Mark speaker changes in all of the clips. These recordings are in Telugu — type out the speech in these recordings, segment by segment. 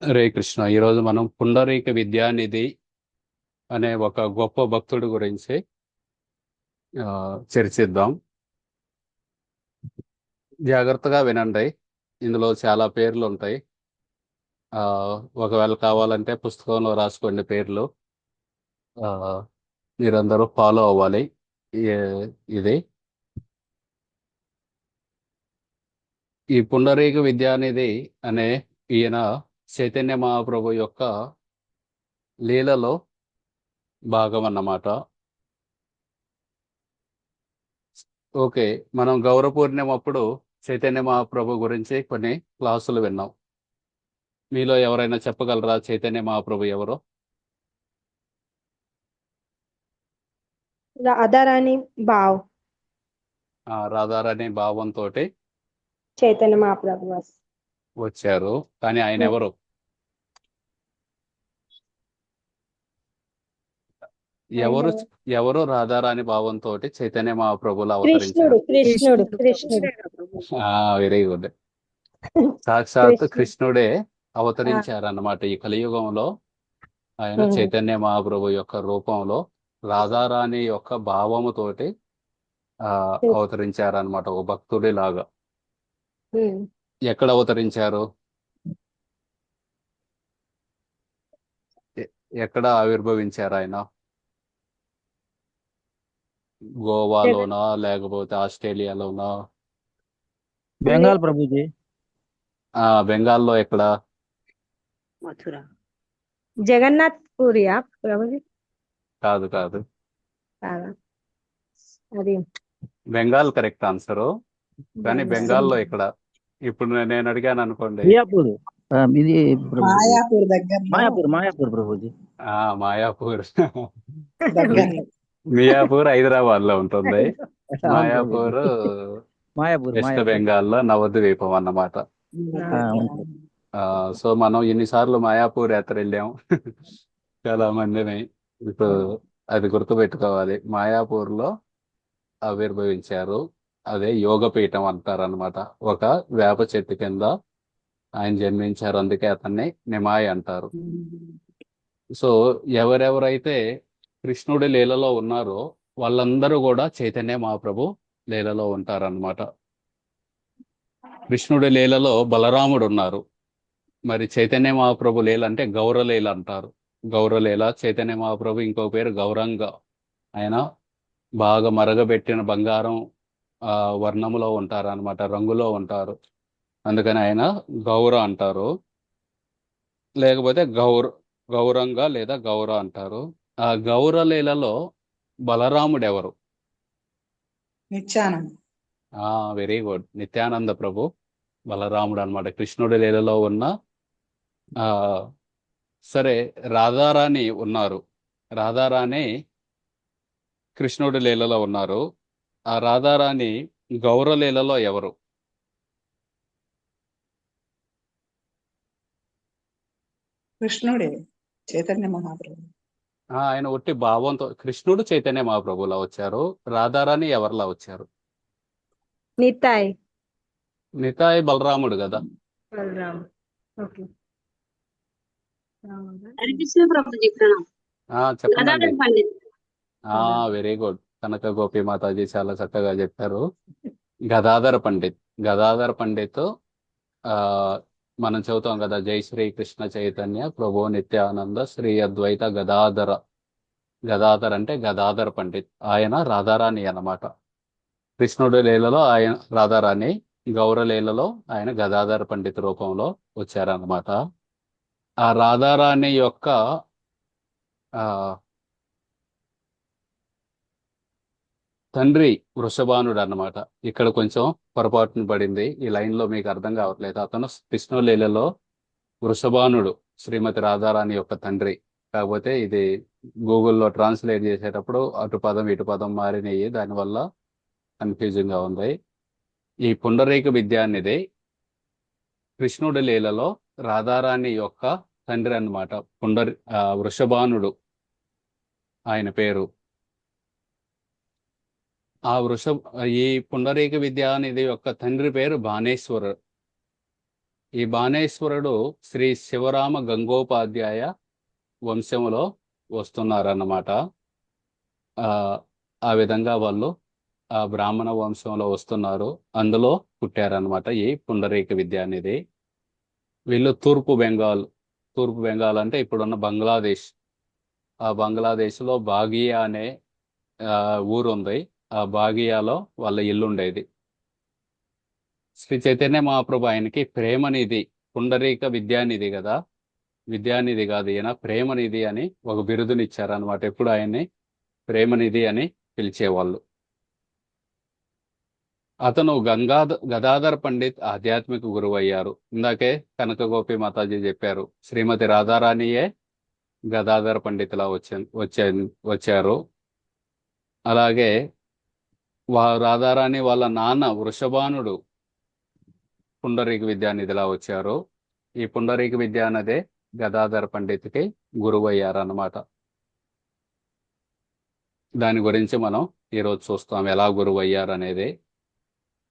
Speaker 1: హరే కృష్ణ. ఈరోజు మనం పుండరీక విద్యానిధి అనే ఒక గొప్ప భక్తుడి గురించి చర్చిద్దాం. జాగ్రత్తగా వినండి. ఇందులో చాలా పేర్లు ఉంటాయి. ఆ, ఒకవేళ కావాలంటే పుస్తకంలో రాసుకోండి పేర్లు. ఆ, మీరందరూ ఫాలో అవ్వాలి. ఇది ఈ పుండరీక విద్యానిధి అనే ఈయన చైతన్య మహాప్రభు యొక్క లీలలో భాగం అన్నమాట. ఓకే, మనం గౌరవ పూర్ణిమ అప్పుడు చైతన్య మహాప్రభు గురించి కొన్ని క్లాసులు విన్నాం. మీలో ఎవరైనా చెప్పగలరా చైతన్య మహాప్రభు ఎవరో?
Speaker 2: రాధారాణి బావ్
Speaker 1: రాధారాణి భావంతో
Speaker 2: చైతన్య మహాప్రభు
Speaker 1: వచ్చారు. కానీ ఆయన ఎవరు? ఎవరు ఎవరు రాధారాణి భావంతో చైతన్య మహాప్రభులు
Speaker 2: కృష్ణుడు
Speaker 1: అవతరించారు?
Speaker 2: కృష్ణుడు కృష్ణుడు
Speaker 1: వెరీ గుడ్. సాక్షాత్
Speaker 2: కృష్ణుడు.
Speaker 1: కృష్ణుడే అవతరించారన్నమాట ఈ కలియుగంలో. ఆయన చైతన్య మహాప్రభు యొక్క రూపంలో రాధారాణి యొక్క భావముతోటి అవతరించారన్నమాట, ఒక భక్తుడి లాగా. ఎక్కడ అవతరించారు? ఎక్కడ ఆవిర్భవించారు ఆయన? గోవాలోనా లేకపోతే ఆస్ట్రేలియాలోనా?
Speaker 3: బెంగాల్ ప్రభుజీ.
Speaker 1: బెంగాల్లో ఎక్కడ?
Speaker 2: మథుర. జగన్నాథ్ పూరియా ప్రభుజీ?
Speaker 1: కాదు కాదు,
Speaker 2: కాదా? అది
Speaker 1: బెంగాల్ కరెక్ట్ ఆన్సరు. కానీ బెంగాల్లో ఎక్కడ? ఇప్పుడు నేను అడిగాను అనుకోండి.
Speaker 3: మియాపూర్. ఇది
Speaker 4: మాయాపూర్ దగ్గర
Speaker 3: మాయాపూర్ ప్రభుజీ.
Speaker 1: మాయాపూర్.
Speaker 4: దగ్గర
Speaker 1: మియాపూర్ హైదరాబాద్ లో ఉంటుంది. మాయాపూర్ వెస్ట్ బెంగాల్లో నవద్వీపం అన్నమాట. సో మనం ఎన్నిసార్లు మాయాపూర్ యాత్ర వెళ్ళాం చాలా మందిని. ఇప్పుడు అది గుర్తుపెట్టుకోవాలి. మాయాపూర్ లో ఆవిర్భవించారు. అదే యోగపీఠం అంటారు అనమాట. ఒక వేప చెట్టు కింద ఆయన జన్మించారు, అందుకే అతన్ని నిమాయి అంటారు. సో ఎవరెవరైతే కృష్ణుడి లీలలో ఉన్నారో వాళ్ళందరూ కూడా చైతన్య మహాప్రభు లీలలో ఉంటారన్నమాట. కృష్ణుడి లీలలో బలరాముడు ఉన్నారు. మరి చైతన్య మహాప్రభు లీల అంటే గౌరలీల అంటారు. గౌరలీల. చైతన్య మహాప్రభు ఇంకో పేరు గౌరంగ. ఆయన బాగా మరగబెట్టిన బంగారం వర్ణములో ఉంటారు అనమాట, రంగులో ఉంటారు. అందుకని ఆయన గౌర అంటారు, లేకపోతే గౌరంగ లేదా గౌర అంటారు. ఆ గౌరలీలలో బలరాముడు ఎవరు?
Speaker 4: నిత్యానంద.
Speaker 1: వెరీ గుడ్, నిత్యానంద ప్రభు బలరాముడు అనమాట, కృష్ణుడి లీలలో ఉన్న. సరే, రాధారాణి ఉన్నారు. రాధారాణి కృష్ణుడి లీలలో ఉన్నారు. ఆ రాధారాణి గౌరలీలలో ఎవరు?
Speaker 4: కృష్ణుడే చైతన్య మహాప్రభు.
Speaker 1: ఆయన ఒట్టి భావంతో కృష్ణుడు చైతన్య మహాప్రభులా వచ్చారు. రాధారాణి ఎవరిలా వచ్చారు?
Speaker 2: నితాయ్.
Speaker 1: నితాయ్ బలరాముడు కదా.
Speaker 2: బలరామ్. ఓకే.
Speaker 1: చెప్పండి. Very good. కనక గోపి మాతాజీ చాలా చక్కగా చెప్పారు. గదాధర పండిత్. గదాధర పండిత్ మనం చెబుతాం కదా, జై శ్రీ కృష్ణ చైతన్య ప్రభు నిత్యానంద శ్రీ అద్వైత గదాధర. గదాధర్ అంటే గదాధర పండిత్. ఆయన రాధారాణి అన్నమాట. కృష్ణుడి లీలలో ఆయన రాధారాణి, గౌరలీలలో ఆయన గదాధర పండిత్ రూపంలో వచ్చారన్నమాట. ఆ రాధారాణి యొక్క తండ్రి వృషభానుడు అన్నమాట. ఇక్కడ కొంచెం పొరపాటున పడింది, ఈ లైన్ లో మీకు అర్థం కావట్లేదు. అతను కృష్ణలీలలో వృషభానుడు శ్రీమతి రాధారాణి యొక్క తండ్రి. కాకపోతే ఇది గూగుల్లో ట్రాన్స్లేట్ చేసేటప్పుడు అటు పదం ఇటు పదం మారినాయి, దానివల్ల కన్ఫ్యూజింగ్ గా ఉంది. ఈ పుండరీక విద్యానిధి కృష్ణుడి లీలలో రాధారాణి యొక్క తండ్రి అన్నమాట. వృషభానుడు ఆయన పేరు. ఈ పుండరీక విద్యానిధి యొక్క తండ్రి పేరు బాణేశ్వరు. ఈ బాణేశ్వరుడు శ్రీ శివరామ గంగోపాధ్యాయ వంశములో వస్తున్నారన్నమాట. ఆ ఆ విధంగా వాళ్ళు ఆ బ్రాహ్మణ వంశంలో వస్తున్నారు. అందులో పుట్టారనమాట ఈ పుండరీక విద్య అనేది. వీళ్ళు తూర్పు బెంగాల్ అంటే ఇప్పుడున్న బంగ్లాదేశ్. ఆ బంగ్లాదేశ్లో బాగియా అనే ఊరు ఉంది. ఆ బాగియాలో వాళ్ళ ఇల్లు ఉండేది. శ్రీ చైతన్య మహాప్రభు ఆయనకి ప్రేమనిధి, పుండరీక విద్యానిధి కదా, విద్యానిధి కాదు ఈయన ప్రేమనిధి అని ఒక బిరుదునిచ్చారనమాట. ఎప్పుడు ఆయన్ని ప్రేమనిధి అని పిలిచేవాళ్ళు. అతను గదాధర్ పండిత్ ఆధ్యాత్మిక గురువు అయ్యారు. ఇందాకే కనక గోపి మాతాజీ చెప్పారు, శ్రీమతి రాధారాణియే గదాధర్ పండితులా వచ్చారు. అలాగే రాధారాణి వాళ్ళ నాన్న వృషభానుడు పుండరీక విద్యానిధిలా వచ్చారు. ఈ పుండరీక విద్య అన్నదే గదాధర్ పండిత్కి గురువు అయ్యారన్నమాట. దాని గురించి మనం ఈరోజు చూస్తాం, ఎలా గురువు అయ్యారు అనేది.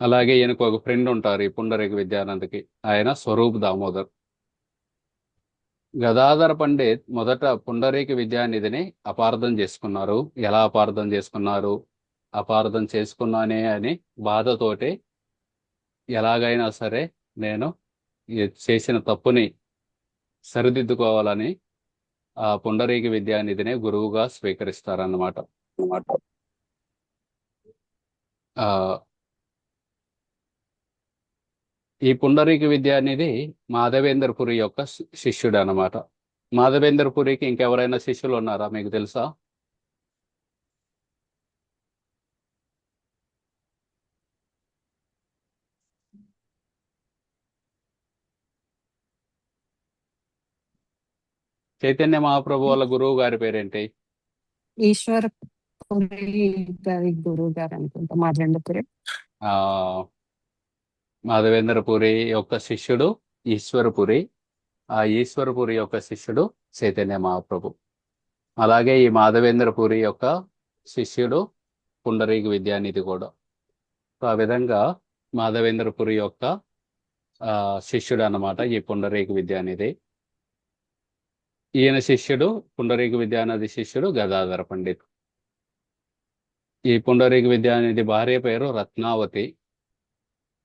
Speaker 1: అలాగే ఈయనకు ఒక ఫ్రెండ్ ఉంటారు ఈ పుండరీక విద్యానందకి, ఆయన స్వరూప్ దామోదర్. గదాధర్ పండిత్ మొదట పుండరీక విద్యానిధిని అపార్థం చేసుకున్నారు. ఎలా అపార్థం చేసుకున్నారు? అపార్థం చేసుకున్నానే అని బాధతోటి ఎలాగైనా సరే నేను చేసిన తప్పుని సరిదిద్దుకోవాలని ఆ పుండరీక విద్యానిధిని గురువుగా స్వీకరిస్తారన్నమాట. ఈ పుండరీక విద్యానిధి మాధవేంద్రపురి యొక్క శిష్యుడు అనమాట. మాధవేంద్రపురికి ఇంకెవరైనా శిష్యులు ఉన్నారా మీకు తెలుసా? చైతన్య మహాప్రభు వాళ్ళ గురువు గారి పేరేంటి?
Speaker 5: ఈశ్వర పురి గారి గురువు గారు అనుకుంటా, మాధవేంద్రపురి.
Speaker 1: ఆ మాధవేంద్రపురి యొక్క శిష్యుడు ఈశ్వరపురి. ఆ ఈశ్వరపురి యొక్క శిష్యుడు చైతన్య మహాప్రభు. అలాగే ఈ మాధవేంద్రపురి యొక్క శిష్యుడు పుండరీక విద్యానిధి కూడా. సో ఆ విధంగా మాధవేంద్రపురి యొక్క శిష్యుడు అన్నమాట ఈ పుండరీక విద్యానిధి. ఈయన శిష్యుడు, పుండరీక విద్యానిధి శిష్యుడు గదాధర పండిత్. ఈ పుండరీక విద్యానిధి భార్య పేరు రత్నావతి,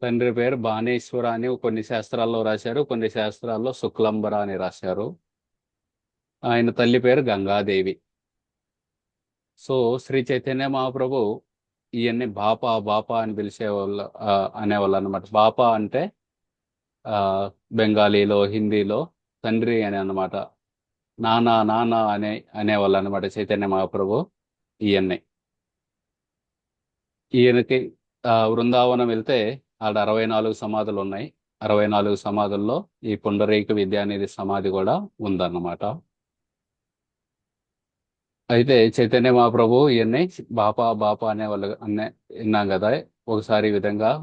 Speaker 1: తండ్రి పేరు బాణేశ్వర అని కొన్ని శాస్త్రాల్లో రాశారు, కొన్ని శాస్త్రాల్లో శుక్లంబర అని రాశారు. ఆయన తల్లి పేరు గంగాదేవి. సో శ్రీ చైతన్య మహాప్రభు ఈయన్ని బాపా అని పిలిచేవాళ్ళు, అనేవాళ్ళు అనమాట. బాపా అంటే బెంగాలీలో, హిందీలో తండ్రి అని అనమాట. నానా అనేవాళ్ళు అనమాట చైతన్య మహాప్రభు ఈయన్ని. ఈయనకి వృందావనం వెళ్తే ఆడ 64 సమాధులు ఉన్నాయి. 64 సమాధుల్లో ఈ పుండరీక విద్యానిధి సమాధి కూడా ఉందన్నమాట. అయితే చైతన్య మహాప్రభు ఈయన్ని బాపా అనేవాళ్ళు విన్నాం కదా. ఒకసారి ఈ విధంగా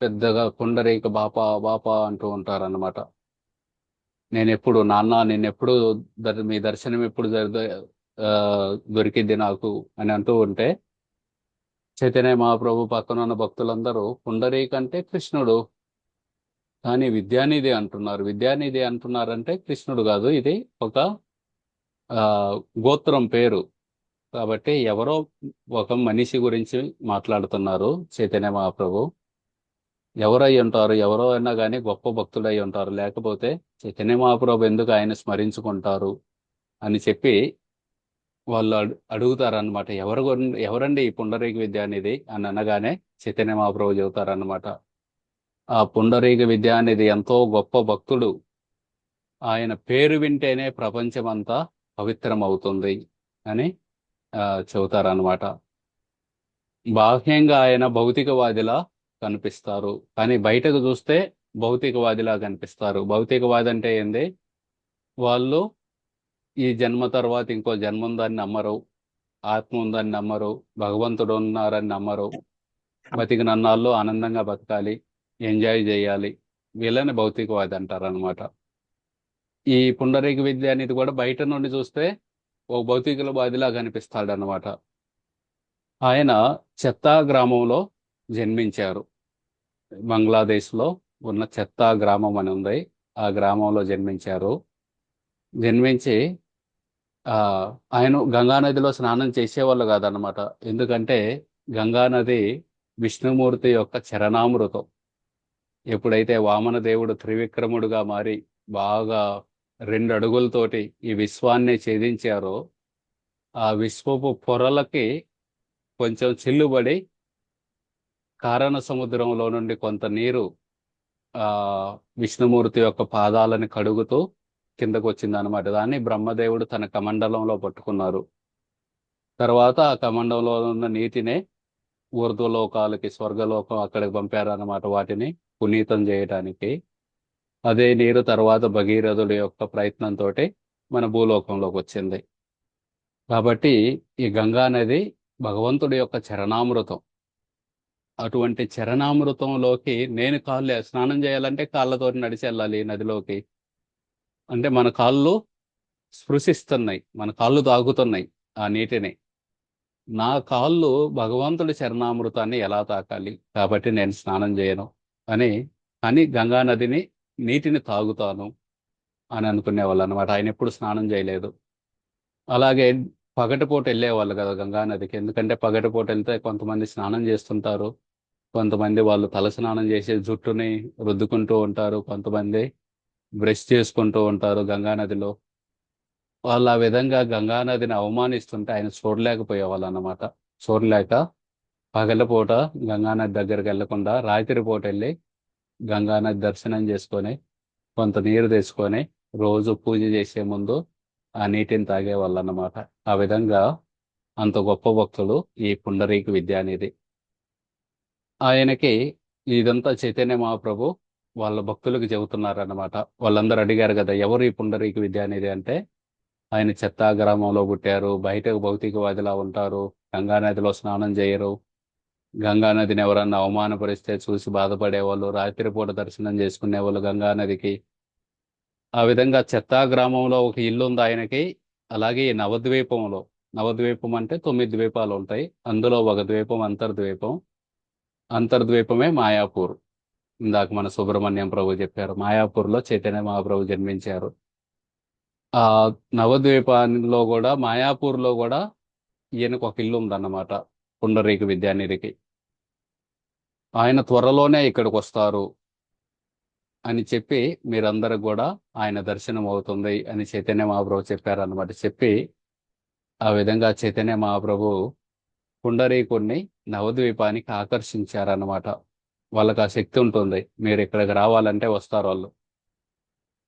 Speaker 1: పెద్దగా పుండరీక బాపా అంటూ ఉంటారన్నమాట. నేనెప్పుడు నాన్న నిన్నెప్పుడు మీ దర్శనం ఎప్పుడు దొరికింది నాకు అని అంటూ ఉంటే, చైతన్య మహాప్రభు పక్కన ఉన్న భక్తులందరూ పుండరీక అంటే కృష్ణుడు, కానీ విద్యానిధి అంటున్నారు. విద్యానిధి అంటున్నారంటే కృష్ణుడు కాదు, ఇది ఒక గోత్రం పేరు. కాబట్టి ఎవరో ఒక మనిషి గురించి మాట్లాడుతున్నారు చైతన్య మహాప్రభు. ఎవరై ఉంటారు? ఎవరో అయినా కానీ గొప్ప భక్తులై ఉంటారు, లేకపోతే చైతన్య మహాప్రభు ఎందుకు ఆయన స్మరించుకుంటారు అని చెప్పి వాళ్ళు అడుగుతారనమాట. ఎవరండి ఈ పుండరీక విద్యానిధి అని అనగానే చైతన్య మహాప్రభు చెబుతారనమాట, ఆ పుండరీక విద్యానిధి ఎంతో గొప్ప భక్తుడు, ఆయన పేరు వింటేనే ప్రపంచమంతా పవిత్రమవుతుంది అని చెబుతారనమాట. బాహ్యంగా ఆయన భౌతికవాదిలా కనిపిస్తారు, కానీ బయటకు చూస్తే భౌతికవాదిలా కనిపిస్తారు. భౌతికవాది అంటే ఏంది? వాళ్ళు ఈ జన్మ తర్వాత ఇంకో జన్మ ఉందని నమ్మరు, ఆత్మ ఉందని నమ్మరు, భగవంతుడు ఉన్నారని నమ్మరు, బతికినన్నాళ్ళు ఆనందంగా బతకాలి, ఎంజాయ్ చేయాలి, వీళ్ళని భౌతికవాది అంటారనమాట. ఈ పుండరీక విద్య అనేది కూడా బయట నుండి చూస్తే ఓ భౌతికవాదిలా కనిపిస్తాడనమాట. ఆయన చెత్తా గ్రామంలో జన్మించారు, బంగ్లాదేశ్లో ఉన్న చెత్త గ్రామం అని ఉంది. ఆ గ్రామంలో జన్మించారు. జన్మించి ఆ ఆయన గంగానదిలో స్నానం చేసేవాళ్ళు కాదనమాట. ఎందుకంటే గంగానది విష్ణుమూర్తి యొక్క చరణామృతం. ఎప్పుడైతే వామన దేవుడు త్రివిక్రముడుగా మారి బాగా 2 అడుగులతోటి ఈ విశ్వాన్ని ఛేదించారో, ఆ విశ్వపు పొరలకి కొంచెం చిల్లుబడి కారణ సముద్రంలో నుండి కొంత నీరు ఆ విష్ణుమూర్తి యొక్క పాదాలని కడుగుతూ కిందకు వచ్చిందనమాట. దాన్ని బ్రహ్మదేవుడు తన కమండలంలో పట్టుకున్నారు. తర్వాత ఆ కమండంలో ఉన్న నీటినే ఊర్ధ్వలోకాలకి, స్వర్గలోకం అక్కడికి పంపారన్నమాట, వాటిని పునీతం చేయడానికి. అదే నీరు తర్వాత భగీరథుడి యొక్క ప్రయత్నంతో మన భూలోకంలోకి వచ్చింది. కాబట్టి ఈ గంగా నది భగవంతుడి యొక్క చరణామృతం. అటువంటి చరణామృతంలోకి నేను స్నానం చేయాలంటే కాళ్ళతో నడిచి వెళ్ళాలి నదిలోకి. అంటే మన కాళ్ళు స్పృశిస్తున్నాయి, మన కాళ్ళు తాగుతున్నాయి ఆ నీటిని. నా కాళ్ళు భగవంతుడి చరణామృతాన్ని ఎలా తాకాలి, కాబట్టి నేను స్నానం చేయను కానీ గంగా నదిని నీటిని తాగుతాను అని అనుకునేవాళ్ళు అనమాట. ఆయన ఎప్పుడు స్నానం చేయలేదు. అలాగే పగటిపూట వెళ్ళేవాళ్ళు కదా గంగా నదికి. ఎందుకంటే పగటిపూట వెళ్తే కొంతమంది స్నానం చేస్తుంటారు, కొంతమంది వాళ్ళు తల స్నానం చేసి జుట్టుని రుద్దుకుంటూ ఉంటారు, కొంతమంది బ్రష్ చేసుకుంటూ ఉంటారు గంగా నదిలో. వాళ్ళు ఆ విధంగా గంగా నదిని అవమానిస్తుంటే ఆయన చూడలేకపోయేవాళ్ళు అన్నమాట. చూడలేక పగలపూట గంగానది దగ్గరికి వెళ్లకుండా రాత్రిపూట వెళ్ళి గంగానది దర్శనం చేసుకొని కొంత నీరు తెచ్చుకొని రోజు పూజ చేసే ముందు ఆ నీటిని తాగేవాళ్ళు అన్నమాట. ఆ విధంగా అంత గొప్ప భక్తుడు ఈ పుండరీక విద్యానిధి. ఆయనకి ఇదంతా చైతన్య మహాప్రభు వాళ్ళ భక్తులకు చెబుతున్నారన్నమాట. వాళ్ళందరూ అడిగారు కదా, ఎవరు ఈ పుండరీక విద్యానిధి అంటే, ఆయన చెత్తా గ్రామంలో పుట్టారు, బయటకు భౌతికవాదిలా ఉంటారు, గంగానదిలో స్నానం చేయరు, గంగానదిని ఎవరన్నా అవమానపరిస్తే చూసి బాధపడేవాళ్ళు, రాత్రిపూట దర్శనం చేసుకునేవాళ్ళు గంగానదికి. ఆ విధంగా చెత్తా గ్రామంలో ఒక ఇల్లు ఉంది ఆయనకి. అలాగే ఈ నవద్వీపం అంటే 9 ద్వీపాలు ఉంటాయి. అందులో ఒక ద్వీపం అంతర్ద్వీపం. అంతర్ద్వీపమే మాయాపూర్. ఇందాక మన సుబ్రహ్మణ్యం ప్రభు చెప్పారు, మాయాపూర్లో చైతన్య మహాప్రభు జన్మించారు. ఆ నవద్వీపాల్లో కూడా మాయాపూర్లో కూడా ఈయనకు ఒక ఇల్లు ఉందన్నమాట, పుండరీక విద్యానిధికి. ఆయన త్వరలోనే ఇక్కడికి వస్తారు అని చెప్పి మీరందరూ కూడా ఆయన దర్శనం అవుతుంది అని చైతన్య మహాప్రభు చెప్పారన్నమాట. చెప్పి ఆ విధంగా చైతన్య మహాప్రభు పుండరీకుడిని నవద్వీపానికి ఆకర్షించారన్నమాట. వాళ్ళకి ఆ శక్తి ఉంటుంది, మీరు ఇక్కడికి రావాలంటే వస్తారు వాళ్ళు.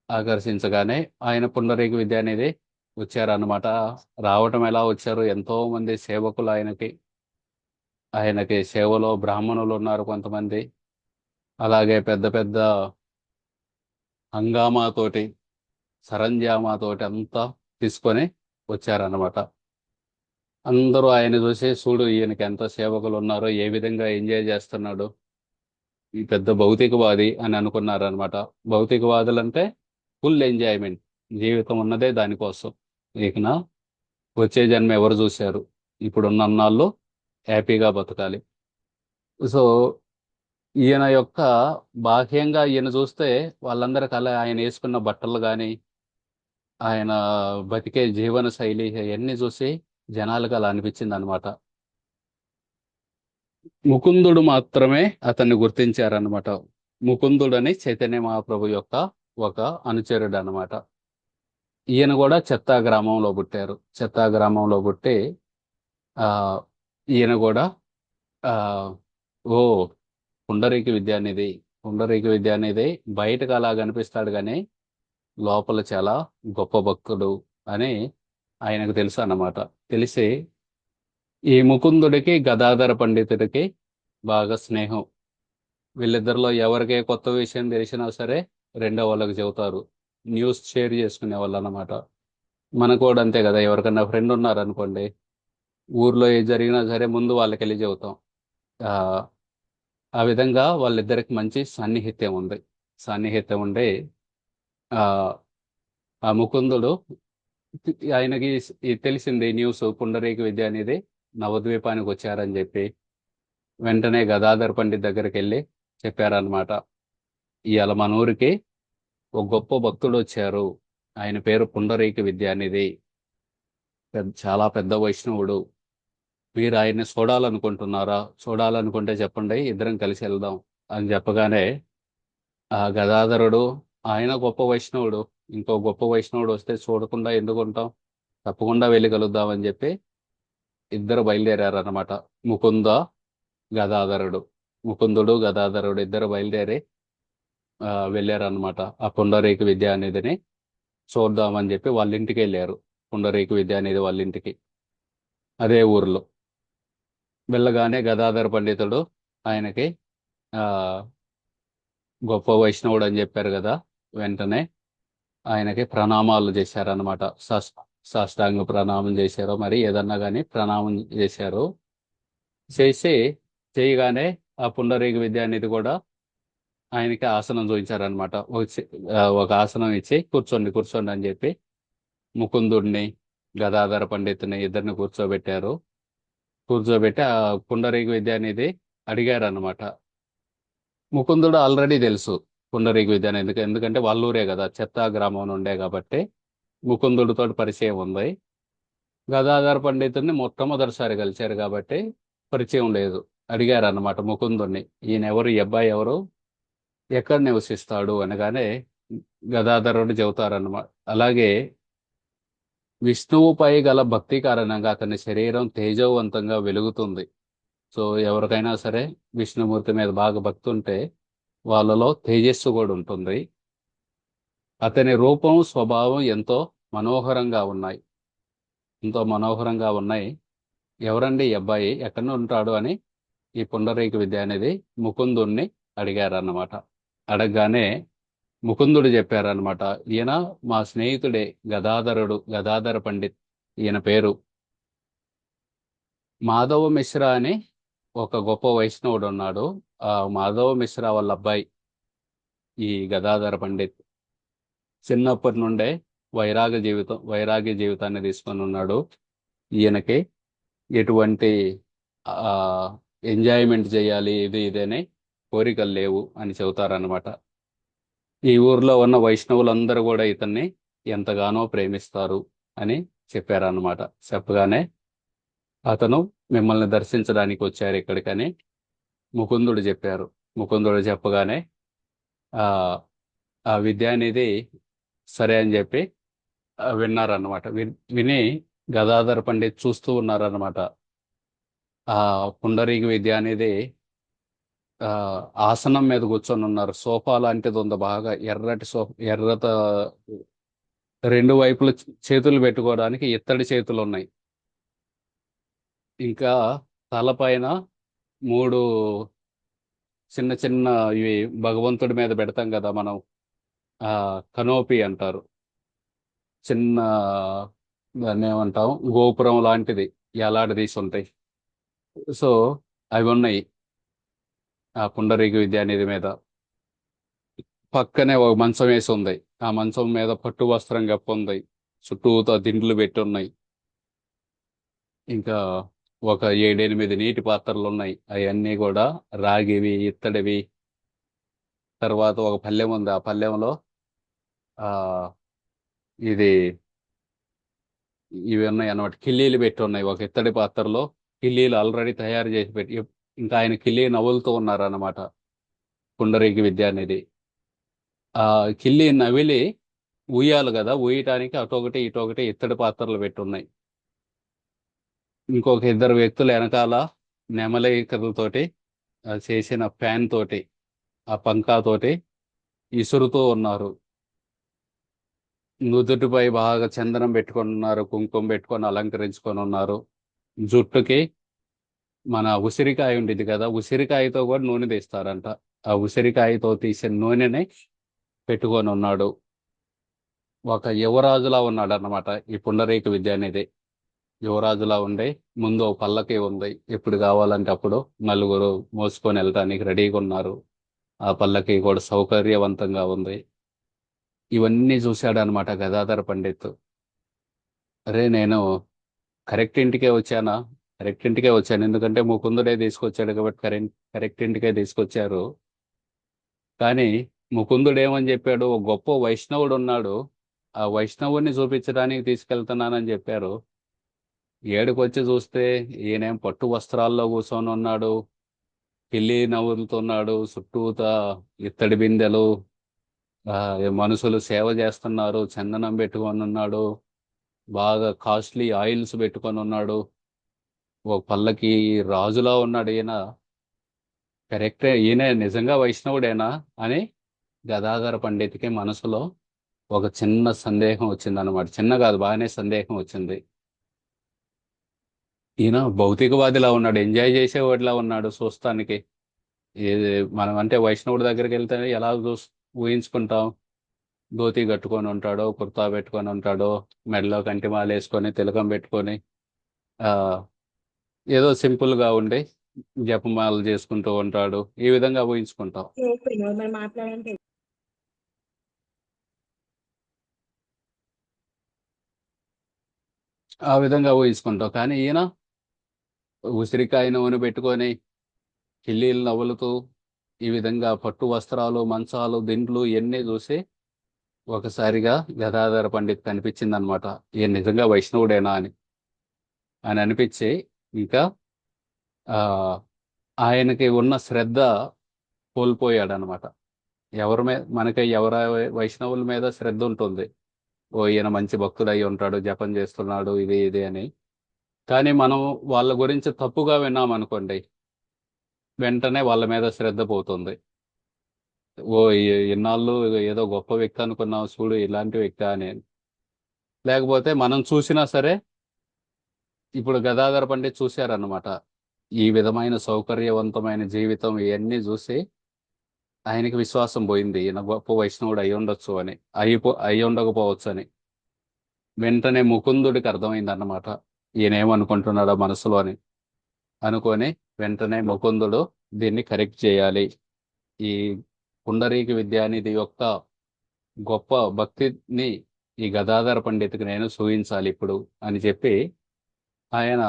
Speaker 1: ఆకర్షించగానే ఆయన పుండరీక విద్యానిధి వచ్చారన్నమాట. రావటం ఎలా వచ్చారు, ఎంతో మంది సేవకులు ఆయనకి సేవలో బ్రాహ్మణులు ఉన్నారు కొంతమంది. అలాగే పెద్ద పెద్ద హంగామాతోటి, సరంజామాతోటి అంతా తీసుకొని వచ్చారన్నమాట. అందరూ ఆయన చూసి, చూడు ఈయనకి ఎంత సేవకులు ఉన్నారో, ఏ విధంగా ఎంజాయ్ చేస్తున్నాడు, ఈ పెద్ద భౌతికవాది అని అనుకున్నారనమాట. భౌతికవాదులు అంటే ఫుల్ ఎంజాయ్మెంట్, జీవితం ఉన్నదే దానికోసం. ఇకన వచ్చే జన్మ ఎవరు చూశారు, ఇప్పుడున్న అన్నాళ్ళు హ్యాపీగా బతకాలి. సో ఈయన యొక్క బాహ్యంగా ఈయన చూస్తే వాళ్ళందరికీ అలా ఆయన వేసుకున్న బట్టలు కానీ, ఆయన బతికే జీవన శైలి అవన్నీ చూసి జనాలకు అలా అనిపించింది అనమాట. ముకుందుడు మాత్రమే అతన్ని గుర్తించారనమాట. ముకుందుడని చైతన్య మహాప్రభు యొక్క ఒక అనుచరుడు అనమాట. ఈయన కూడా చెత్తా గ్రామంలో పుట్టారు. చెత్తా గ్రామంలో పుట్టి ఆ ఈయన కూడా ఆ ఓ పుండరీక విద్యానిధి బయటకు అలా కనిపిస్తాడు కానీ లోపల చాలా గొప్ప భక్తుడు అని ఆయనకు తెలుసు అన్నమాట. తెలిసి ఈ ముకుందుడికి గదాధర పండితుడికి బాగా స్నేహం. వీళ్ళిద్దరిలో ఎవరికే కొత్త విషయం తెలిసినా సరే రెండో వాళ్ళకి చెబుతారు, న్యూస్ షేర్ చేసుకునే వాళ్ళు అన్నమాట. మనకు కూడా అంతే కదా, ఎవరికన్నా ఫ్రెండ్ ఉన్నారనుకోండి, ఊర్లో ఏది జరిగినా సరే ముందు వాళ్ళకి వెళ్ళి చెబుతాం. ఆ ఆ విధంగా వాళ్ళిద్దరికి మంచి సాన్నిహిత్యం ఉండి ఆ ఆ ముకుందుడు ఆయనకి తెలిసింది న్యూస్, పుండరీక విద్యానిధి నవద్వీపానికి వచ్చారని చెప్పి వెంటనే గదాధర్ పండిత్ దగ్గరికి వెళ్ళి చెప్పారనమాట. ఇవాళ మన ఊరికి ఒక గొప్ప భక్తుడు వచ్చారు. ఆయన పేరు పుండరీక విద్యానిధి. చాలా పెద్ద వైష్ణవుడు. మీరు ఆయన్ని చూడాలనుకుంటున్నారా? చూడాలనుకుంటే చెప్పండి, ఇద్దరం కలిసి వెళ్దాం అని చెప్పగానే ఆ గదాధరుడు, ఆయన గొప్ప వైష్ణవుడు, ఇంకో గొప్ప వైష్ణవుడు వస్తే చూడకుండా ఎందుకు ఉంటాం, తప్పకుండా వెళ్ళి కలుద్దామని చెప్పి ఇద్దరు బయలుదేరారు అన్నమాట. ముకుంద గదాధరుడు, ముకుందుడు గదాధరుడు ఇద్దరు బయలుదేరి వెళ్ళారన్నమాట. ఆ పుండరీక విద్యానిధిని చూద్దామని చెప్పి వాళ్ళ ఇంటికి వెళ్ళారు. పుండరీక విద్యానిధి వాళ్ళ ఇంటికి, అదే ఊర్లో. వెళ్ళగానే గదాధర పండితుడు ఆయనకి ఆ గొప్ప వైష్ణవుడు అని చెప్పారు కదా, వెంటనే ఆయనకి ప్రణామాలు చేశారనమాట. సాష్టాంగ ప్రణామం చేశారో మరి ఏదన్నా కానీ ప్రణామం చేశారు. చేసి చేయగానే ఆ పుండరీక విద్యానిధి కూడా ఆయనకి ఆసనం చూపించారనమాట. ఒక ఆసనం ఇచ్చి కూర్చోండి అని చెప్పి ముకుందుడిని గదాధర పండితుని ఇద్దరిని కూర్చోబెట్టారు. కూర్చోబెట్టి ఆ పుండరీక విద్యానిధి అడిగారనమాట. ముకుందుడు ఆల్రెడీ తెలుసు పుండరీక విద్యానిధి, ఎందుకంటే వాళ్ళ ఊరే కదా, చెత్త గ్రామం నుండే కాబట్టి ముకుందుడితో పరిచయం ఉంది. గదాధర పండితుడిని మొట్టమొదటిసారి కలిశారు కాబట్టి పరిచయం లేదు. అడిగారన్నమాట ముకుందుడిని, ఈయన ఎవరు, ఈ అబ్బాయి ఎవరు, ఎక్కడ నివసిస్తాడు అనగానే గదాధరుడు చెబుతారన్నమాట. అలాగే విష్ణువుపై గల భక్తి కారణంగా అతని శరీరం తేజోవంతంగా వెలుగుతుంది. సో ఎవరికైనా సరే విష్ణుమూర్తి మీద బాగా భక్తి ఉంటే వాళ్ళలో తేజస్సు కూడా ఉంటుంది. అతని రూపం స్వభావం ఎంతో మనోహరంగా ఉన్నాయి. ఎవరండి ఈ అబ్బాయి, ఎక్కడ ఉంటాడు అని ఈ పుండరీక విద్యానిధి ముకుందుణ్ణి అడిగారన్నమాట. అడగగానే ముకుందుడు చెప్పారనమాట, ఈయన మా స్నేహితుడే గదాధర పండిత్, ఈయన పేరు మాధవ మిశ్రా అని ఒక గొప్ప వైష్ణవుడు ఉన్నాడు. ఆ మాధవ మిశ్రా వాళ్ళ అబ్బాయి ఈ గదాధర పండిత్. చిన్నప్పటి నుండే వైరాగ్య జీవితాన్ని తీసుకొని ఉన్నాడు. ఈయనకి ఎటువంటి ఎంజాయ్మెంట్ చేయాలి ఇదేనే కోరికలు లేవు అని చెబుతారనమాట. ఈ ఊర్లో ఉన్న వైష్ణవులందరూ కూడా ఇతన్ని ఎంతగానో ప్రేమిస్తారు అని చెప్పారన్నమాట. చెప్పగానే అతను మిమ్మల్ని దర్శించడానికి వచ్చారు ఇక్కడికని ముకుందుడు చెప్పారు. ముకుందుడు చెప్పగానే ఆ విద్యానిధి సరే అని చెప్పి విన్నారన్నమాట. విని గదాధర పండిత్ చూస్తూ ఉన్నారన్నమాట. ఆ పుండరీక విద్యానిధి ఆసనం మీద కూర్చొని ఉన్నారు. సోఫా లాంటిది ఉంది, బాగా ఎర్రత, రెండు వైపులు చేతులు పెట్టుకోవడానికి ఇత్తడి చేతులు ఉన్నాయి. ఇంకా తలపైన 3 చిన్న చిన్న ఇవి భగవంతుడి మీద పెడతాం కదా మనం, కనోపి అంటారు, చిన్న దాన్ని ఏమంటాం, గోపురం లాంటిది ఎలాడదీసి ఉంటాయి. సో అవి ఉన్నాయి ఆ పుండరీక విద్యానిధి మీద. పక్కనే ఒక మంచం వేసి ఉంది. ఆ మంచం మీద పట్టు వస్త్రం కప్పి ఉంది. చుట్టూతో దిండ్లు పెట్టి ఉన్నాయి. ఇంకా ఒక 7-8 నీటి పాత్రలు ఉన్నాయి. అవన్నీ కూడా రాగివి, ఇత్తడివి. తర్వాత ఒక పళ్ళెం ఉంది. ఆ పళ్ళెంలో ఇవి ఉన్నాయి అన్నమాట, కిల్లీలు పెట్టి ఉన్నాయి. ఒక ఇత్తడి పాత్రలో కిల్లీలు ఆల్రెడీ తయారు చేసి పెట్టి, ఇంకా ఆయన కిల్లీ నవ్వులుతూ ఉన్నారన్నమాట పుండరీక విద్యానిధి. ఆ కిల్లి నవిలి ఊయాలి కదా, ఊయటానికి అటొకటి ఇటొకటి ఇత్తడి పాత్రలు పెట్టి ఉన్నాయి. ఇంకొక 2 వ్యక్తులు వెనకాల నెమలికలతోటి చేసిన ఫ్యాన్ తోటి, ఆ పంకాతోటి ఇసురుతూ ఉన్నారు. నుదుటిపై బాగా చందనం పెట్టుకొని ఉన్నారు, కుంకుమ పెట్టుకొని అలంకరించుకొని ఉన్నారు. జుట్టుకి మన ఉసిరికాయ ఉండేది కదా, ఉసిరికాయతో కూడా నూనె తీస్తారంట. ఆ ఉసిరికాయతో తీసిన నూనెని పెట్టుకొని ఉన్నాడు. ఒక యువరాజులా ఉన్నాడు అన్నమాట ఈ పుండరీక విద్యానిధి. యువరాజులా ఉండి ముందు ఒక పల్లకి ఉంది. ఎప్పుడు కావాలంటే అప్పుడు నలుగురు మోసుకొని వెళ్ళడానికి రెడీగా ఉన్నారు. ఆ పల్లకి కూడా సౌకర్యవంతంగా ఉంది. ఇవన్నీ చూశాడు అనమాట గదాధర పండిత్. అరే, నేను కరెక్ట్ ఇంటికే వచ్చానా? కరెక్ట్ ఇంటికే వచ్చాను, ఎందుకంటే ముకుందుడే తీసుకొచ్చాడు కాబట్టి కరెక్ట్ ఇంటికే తీసుకొచ్చారు. కానీ ముకుందుడు ఏమని చెప్పాడు, ఒక గొప్ప వైష్ణవుడు ఉన్నాడు, ఆ వైష్ణవుడిని చూపించడానికి తీసుకెళ్తున్నానని చెప్పారు. ఏడుకొచ్చి చూస్తే ఈయనేం పట్టు వస్త్రాల్లో కూర్చొని ఉన్నాడు, పిల్లి నవ్వులుతున్నాడు, చుట్టూతా ఇత్తడి బిందెలు, మనుషులు సేవ చేస్తున్నారు, చందనం పెట్టుకొని ఉన్నాడు, బాగా కాస్ట్లీ ఆయిల్స్ పెట్టుకొని ఉన్నాడు, ఓ పల్లకి రాజులా ఉన్నాడు. ఈయన కరెక్టే, ఈయన నిజంగా వైష్ణవుడేనా అని గదాధర పండితుకి మనసులో ఒక చిన్న సందేహం వచ్చింది అనమాట. చిన్న కాదు, బాగానే సందేహం వచ్చింది. ఈయన భౌతికవాదిలా ఉన్నాడు, ఎంజాయ్ చేసేవాడిలా ఉన్నాడు చూస్తానికి. ఏది మనం అంటే వైష్ణవుడి దగ్గరికి వెళ్తే ఎలా ఊహించుకుంటాం, ధోతి కట్టుకొని ఉంటాడో, కుర్తా పెట్టుకొని ఉంటాడో, మెడలో కంటిమాల వేసుకొని తిలకం పెట్టుకొని, ఆ ఏదో సింపుల్ గా ఉండి జపమాలలు చేసుకుంటూ ఉంటాడు, ఈ విధంగా ఊహించుకుంటాం.
Speaker 2: మరి మాట్లాడంటే
Speaker 1: ఆ విధంగా ఊహించుకుంటాం. కానీ ఈయన ఉసిరికాయ నూనె పెట్టుకొని కిల్లీలు నవ్వులుతూ ఈ విధంగా పట్టు వస్త్రాలు, మంచాలు, దిండ్లు ఇవన్నీ చూసి ఒకసారిగా గదాధర పండిత్ కనిపించింది అనమాట. ఈయన నిజంగా వైష్ణవుడేనా అని అనిపించి, ఇంకా ఆ ఆయనకి ఉన్న శ్రద్ధ కోల్పోయాడనమాట. ఎవరి మీద మనకి వైష్ణవుల మీద శ్రద్ధ ఉంటుంది, ఓ ఈయన మంచి భక్తుడు అయి ఉంటాడు, జపం చేస్తున్నాడు, ఇది ఇది అని. కానీ మనం వాళ్ళ గురించి తప్పుగా విన్నాం అనుకోండి, వెంటనే వాళ్ళ మీద శ్రద్ధ పోతుంది. ఓ ఇన్నాళ్ళు ఏదో గొప్ప వ్యక్తి అనుకున్నాం, చూడు ఇలాంటి వ్యక్తి అని. లేకపోతే మనం చూసినా సరే, ఇప్పుడు గదాధర పండిత్ చూశారన్నమాట, ఈ విధమైన సౌకర్యవంతమైన జీవితం ఇవన్నీ చూసి ఆయనకి విశ్వాసం పోయింది, ఈయన గొప్ప వైష్ణవుడు అయి ఉండొచ్చు అని, అయి ఉండకపోవచ్చు అని. వెంటనే ముకుందుడికి అర్థమైంది అన్నమాట, ఈయన ఏమనుకుంటున్నాడో మనసులో అని అనుకొని, వెంటనే ముకుందుడు దీన్ని కరెక్ట్ చేయాలి, ఈ పుండరీక విద్యానిధి యొక్క గొప్ప భక్తిని ఈ గదాధర పండితుకి నేను చూపించాలి ఇప్పుడు అని చెప్పి, ఆయన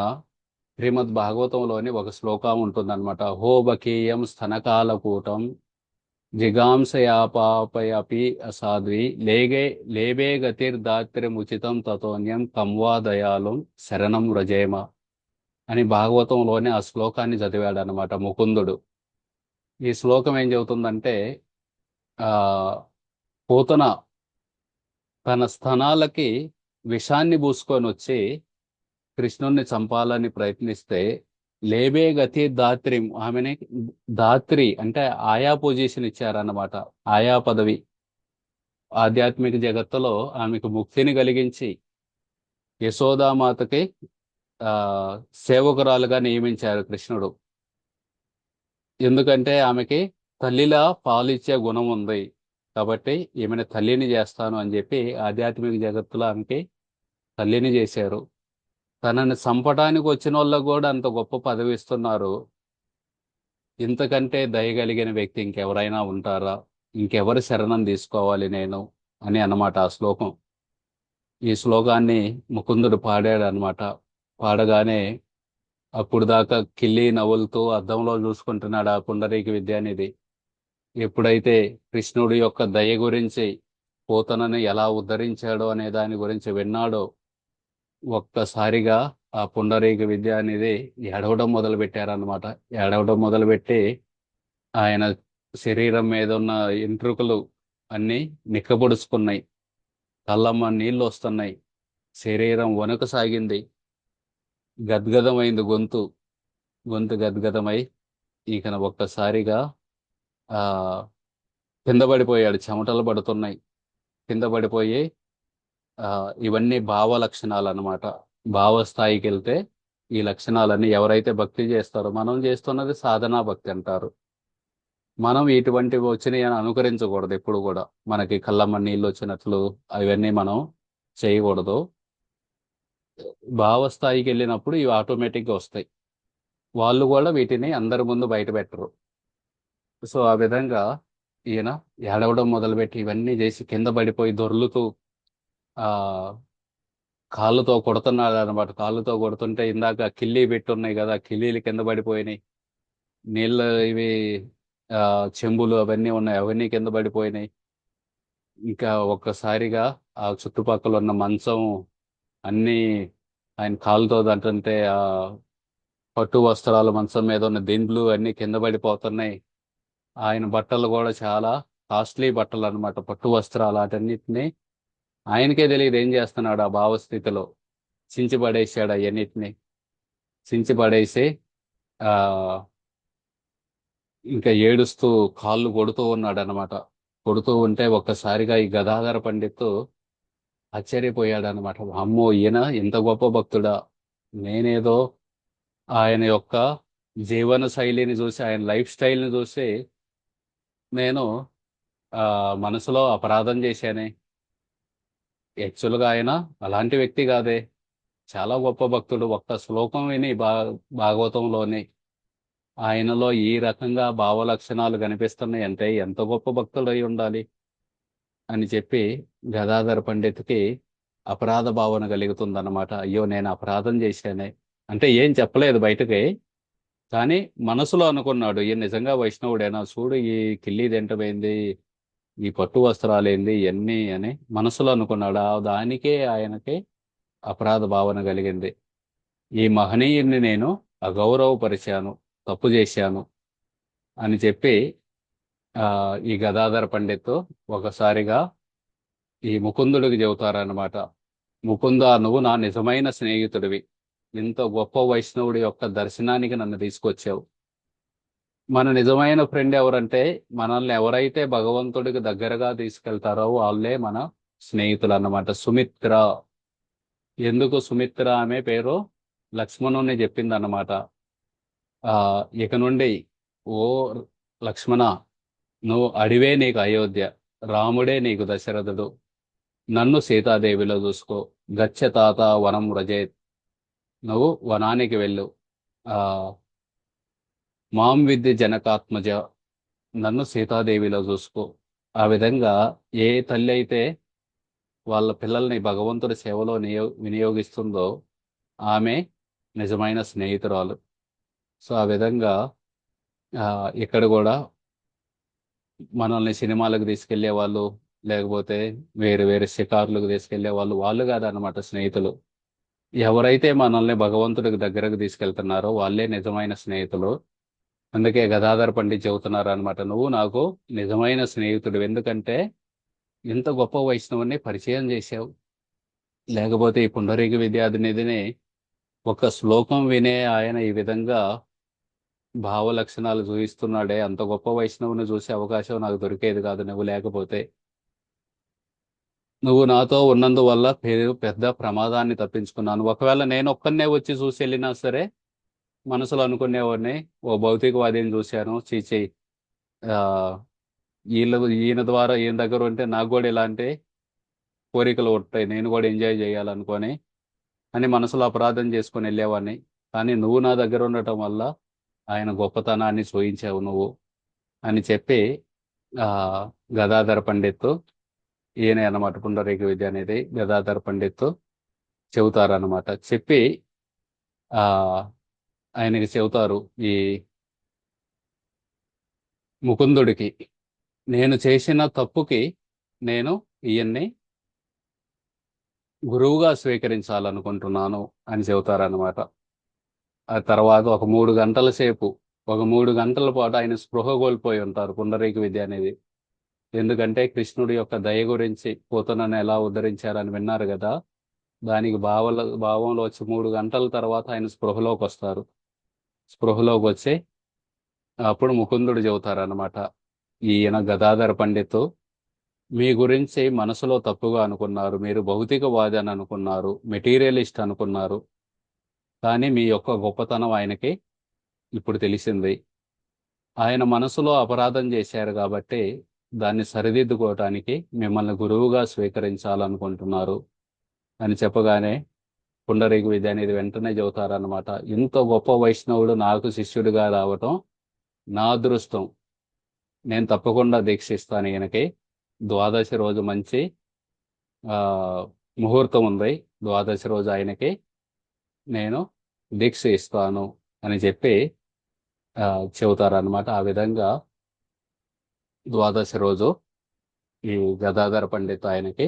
Speaker 1: శ్రీమద్ భాగవతంలోని ఒక శ్లోకం ఉంటుందన్నమాట. హోబకీయం స్తనకాలకూటం జిగాంసయాపాపయపి అసాధ్వి లేబే గతిర్దాత్రిముచితం తతోన్యం కంవా దయాళం శరణం వ్రజేమ అని భాగవతంలోనే ఆ శ్లోకాన్ని చదివాడు అనమాట ముకుందుడు. ఈ శ్లోకం ఏం చెబుతుందంటే, ఆ పూతన తన స్థనాలకి విషాన్ని పూసుకొని వచ్చి కృష్ణుణ్ణి చంపాలని ప్రయత్నిస్తే, లేబే గతి దాత్రి, ఆమెని దాత్రి అంటే ఆయా పొజిషన్ ఇచ్చారన్నమాట, ఆయా పదవి. ఆధ్యాత్మిక జగత్తులో ఆమెకు ముక్తిని కలిగించి యశోదామాతకి ఆ సేవకురాలుగా నియమించారు కృష్ణుడు. ఎందుకంటే ఆమెకి తల్లిలా పాలిచ్చే గుణం ఉంది కాబట్టి ఈమెను తల్లిని చేస్తాను అని చెప్పి ఆధ్యాత్మిక జగత్తులో ఆమెకి తల్లిని చేశారు. తనని చంపడానికి వచ్చిన వాళ్ళకు కూడా అంత గొప్ప పదవి ఇస్తున్నారు. ఇంతకంటే దయగలిగిన వ్యక్తి ఇంకెవరైనా ఉంటారా, ఇంకెవరి శరణం తీసుకోవాలి నేను అని అన్నమాట ఆ శ్లోకం. ఈ శ్లోకాన్ని ముకుందుడు పాడాడు అనమాట. పాడగానే అప్పుడు దాకా కిల్లి నవ్వులతో అద్దంలో చూసుకుంటున్నాడు ఆ పుండరీక విద్యానిధి. ఎప్పుడైతే కృష్ణుడి యొక్క దయ గురించి, పోతనని ఎలా ఉద్ధరించాడో అనే దాని గురించి విన్నాడో, ఒక్కసారిగా ఆ పుండరీక విద్యానిధి ఏడవడం మొదలు పెట్టారనమాట. ఏడవడం మొదలుపెట్టి ఆయన శరీరం మీద ఉన్న ఎంట్రుకలు అన్నీ నిక్కబొడుచుకున్నాయి, కళ్ళమ్మ నీళ్లు వస్తున్నాయి, శరీరం వణుకసాగింది, గద్గదమైంది గొంతు, గద్గదమై ఇక ఒక్కసారిగా ఆ కింద పడిపోయాడు. చెమటలు పడుతున్నాయి, కింద పడిపోయి ఇవన్నీ భావ లక్షణాలు అన్నమాట. భావ స్థాయికి వెళ్తే ఈ లక్షణాలన్నీ ఎవరైతే భక్తి చేస్తారో, మనం చేస్తున్నది సాధనా భక్తి అంటారు. మనం ఇటువంటివి వచ్చినాయి అని అనుకరించకూడదు ఎప్పుడు కూడా. మనకి కళ్ళమ్మ నీళ్ళు వచ్చినట్లు అవన్నీ మనం చేయకూడదు. భావస్థాయికి వెళ్ళినప్పుడు ఇవి ఆటోమేటిక్గా వస్తాయి. వాళ్ళు కూడా వీటిని అందరి ముందు బయట పెట్టరు. సో ఆ విధంగా ఈయన ఏడవడం మొదలుపెట్టి ఇవన్నీ చేసి కింద పడిపోయి దొర్లుతూ ఆ కాళ్ళతో కొడుతున్నాడు అనమాట. కాళ్ళతో కొడుతుంటే ఇందాక కిల్లీ పెట్టున్నాయి కదా, కిల్లీలు కింద పడిపోయినాయి, నీళ్ళ ఇవి చెంబులు అవన్నీ ఉన్నాయి, అవన్నీ కింద పడిపోయినాయి. ఇంకా ఒక్కసారిగా ఆ చుట్టుపక్కల ఉన్న మంచం అన్నీ ఆయన కాలుతో దంటుంటే ఆ పట్టు వస్త్రాలు మంచం మీద ఉన్న దిండ్లు అన్ని కింద పడిపోతున్నాయి. ఆయన బట్టలు కూడా చాలా కాస్ట్లీ బట్టలు అన్నమాట, పట్టు వస్త్రాలు వాటన్నిటిని ఆయనకే తెలియదు ఏం చేస్తున్నాడు ఆ భావస్థితిలో. చించి పడేసాడు అవన్నిటిని. చించి పడేసి ఆ ఇంకా ఏడుస్తూ కాళ్ళు కొడుతూ ఉన్నాడు అనమాట. కొడుతూ ఉంటే ఒక్కసారిగా ఈ గదాధర పండిత్తు ఆశ్చర్యపోయాడు అనమాట. అమ్మో, ఈయన ఇంత గొప్ప భక్తుడా! నేనేదో ఆయన యొక్క జీవన శైలిని చూసి, ఆయన లైఫ్ స్టైల్ని చూసి నేను మనసులో అపరాధం చేశానే. యాక్చువల్గా ఆయన అలాంటి వ్యక్తి కాదే, చాలా గొప్ప భక్తుడు. ఒక్క శ్లోకం విని భాగవతంలోని ఆయనలో ఈ రకంగా భావ లక్షణాలు కనిపిస్తున్నాయి అంటే ఎంత గొప్ప భక్తుడు అయి ఉండాలి అని చెప్పి గదాధర పండితుకి అపరాధ భావన కలుగుతుందన్నమాట. అయ్యో, నేను అపరాధం చేశానే. అంటే ఏం చెప్పలేదు బయటకి, కానీ మనసులో అనుకున్నాడు, ఈయన నిజంగా వైష్ణవుడేనా, చూడు ఈ కిల్లి తింటమైంది, ఈ పట్టు వస్త్రాలేంది ఇవన్నీ అని మనసులో అనుకున్నాడు. దానికే ఆయనకి అపరాధ భావన కలిగింది. ఈ మహనీయుడిని నేను అగౌరవపరిచాను, తప్పు చేశాను అని చెప్పి ఈ గదాధర పండిత్ ఒకసారిగా ఈ ముకుందుడికి చెబుతారనమాట. ముకుంద, నువ్వు నా నిజమైన స్నేహితుడివి. ఇంత గొప్ప వైష్ణవుడి యొక్క దర్శనానికి నన్ను తీసుకొచ్చావు. మన నిజమైన ఫ్రెండ్ ఎవరంటే, మనల్ని ఎవరైతే భగవంతుడికి దగ్గరగా తీసుకెళ్తారో వాళ్ళే మన స్నేహితులు అన్నమాట. సుమిత్ర, ఎందుకు సుమిత్ర ఆమె పేరు లక్ష్మణుని చెప్పిందన్నమాట. ఇక నుండి ఓ లక్ష్మణ, నువ్వు అడివే నీకు అయోధ్య, రాముడే నీకు దశరథుడు, నన్ను సీతాదేవిలో చూసుకో. గచ్చ తాత వనం వ్రజేత్, నువ్వు వనానికి వెళ్ళు. ఆ మాం విద్య జనకాత్మజ, నన్ను సీతాదేవిలో చూసుకో. ఆ విధంగా ఏ తల్లి అయితే వాళ్ళ పిల్లల్ని భగవంతుడి సేవలో వినియోగిస్తుందో ఆమె నిజమైన స్నేహితురాలు. సో ఆ విధంగా ఇక్కడ కూడా మనల్ని సినిమాలకు తీసుకెళ్లే వాళ్ళు, లేకపోతే వేరు వేరు షికారులకు తీసుకెళ్లే వాళ్ళు కాదనమాట స్నేహితులు. ఎవరైతే మనల్ని భగవంతుడికి దగ్గరకు తీసుకెళ్తున్నారో వాళ్ళే నిజమైన స్నేహితులు. అందుకే గదాధర పండిత్ చెబుతున్నారు అనమాట, నువ్వు నాకు నిజమైన స్నేహితుడు, ఎందుకంటే ఇంత గొప్ప వైష్ణవుని పరిచయం చేశావు. లేకపోతే ఈ పుండరీక విద్యార్థినిధిని ఒక శ్లోకం వినే ఆయన ఈ విధంగా భావ లక్షణాలు చూపిస్తున్నాడే, అంత గొప్ప వైష్ణవుని చూసే అవకాశం నాకు దొరికేది కాదు నువ్వు లేకపోతే. నువ్వు నాతో ఉన్నందువల్ల పెద్ద ప్రమాదాన్ని తప్పించుకున్నాను. ఒకవేళ నేను ఒక్కనే వచ్చి చూసి వెళ్ళినా సరే మనసులో అనుకునేవాడిని, ఓ భౌతికవాదిని చూశాను, చీచి ఈయన ద్వారా ఈయన దగ్గర ఉంటే నాకు కూడా ఇలాంటి కోరికలు ఉంటాయి, నేను కూడా ఎంజాయ్ చేయాలనుకొని అని మనసులో అపరాధం చేసుకొని వెళ్ళేవాడిని. కానీ నువ్వు నా దగ్గర ఉండటం వల్ల ఆయన గొప్పతనాన్ని చూయించావు నువ్వు అని చెప్పి గదాధర పండిత్, ఈయన అన్నమాట పుండరీక విద్య అనేది గదాధర పండిత్ చెబుతారన్నమాట. చెప్పి ఆయనకి చెబుతారు ఈ ముకుందుడికి, నేను చేసిన తప్పుకి నేను ఈయన్ని గురువుగా స్వీకరించాలనుకుంటున్నాను అని చెబుతారన్నమాట. ఆ తర్వాత ఒక 3 గంటల సేపు, ఒక 3 గంటల పాటు ఆయన స్పృహ కోల్పోయి ఉంటారు పుండరీక విద్య అనేది. ఎందుకంటే కృష్ణుడి యొక్క దయ గురించి పూతనను ఎలా ఉద్ధరించారని విన్నారు కదా, దానికి భావంలో వచ్చి 3 గంటల తర్వాత ఆయన స్పృహలోకి వస్తారు. స్పృహలోకి వచ్చి అప్పుడు ముకుందుడు చెబుతారనమాట, ఈయన గదాధర పండిత్, మీ గురించి మనసులో తప్పుగా అనుకున్నారు, మీరు భౌతికవాది అని అనుకున్నారు, మెటీరియలిస్ట్ అనుకున్నారు, కానీ మీ యొక్క గొప్పతనం ఆయనకి ఇప్పుడు తెలిసింది. ఆయన మనసులో అపరాధం చేశారు కాబట్టి దాన్ని సరిదిద్దుకోవటానికి మిమ్మల్ని గురువుగా స్వీకరించాలనుకుంటున్నారు అని చెప్పగానే పుండరీక విద్య అనేది వెంటనే చెబుతారనమాట, ఇంత గొప్ప వైష్ణవుడు నాకు శిష్యుడిగా రావటం నా అదృష్టం, నేను తప్పకుండా దీక్షిస్తాను. ఈయనకి ద్వాదశి రోజు మంచి ముహూర్తం ఉంది, ద్వాదశి రోజు ఆయనకి నేను దీక్ష ఇస్తాను అని చెప్పి చెబుతారనమాట. ఆ విధంగా ద్వాదశి రోజు ఈ గదాధర పండిత్ ఆయనకి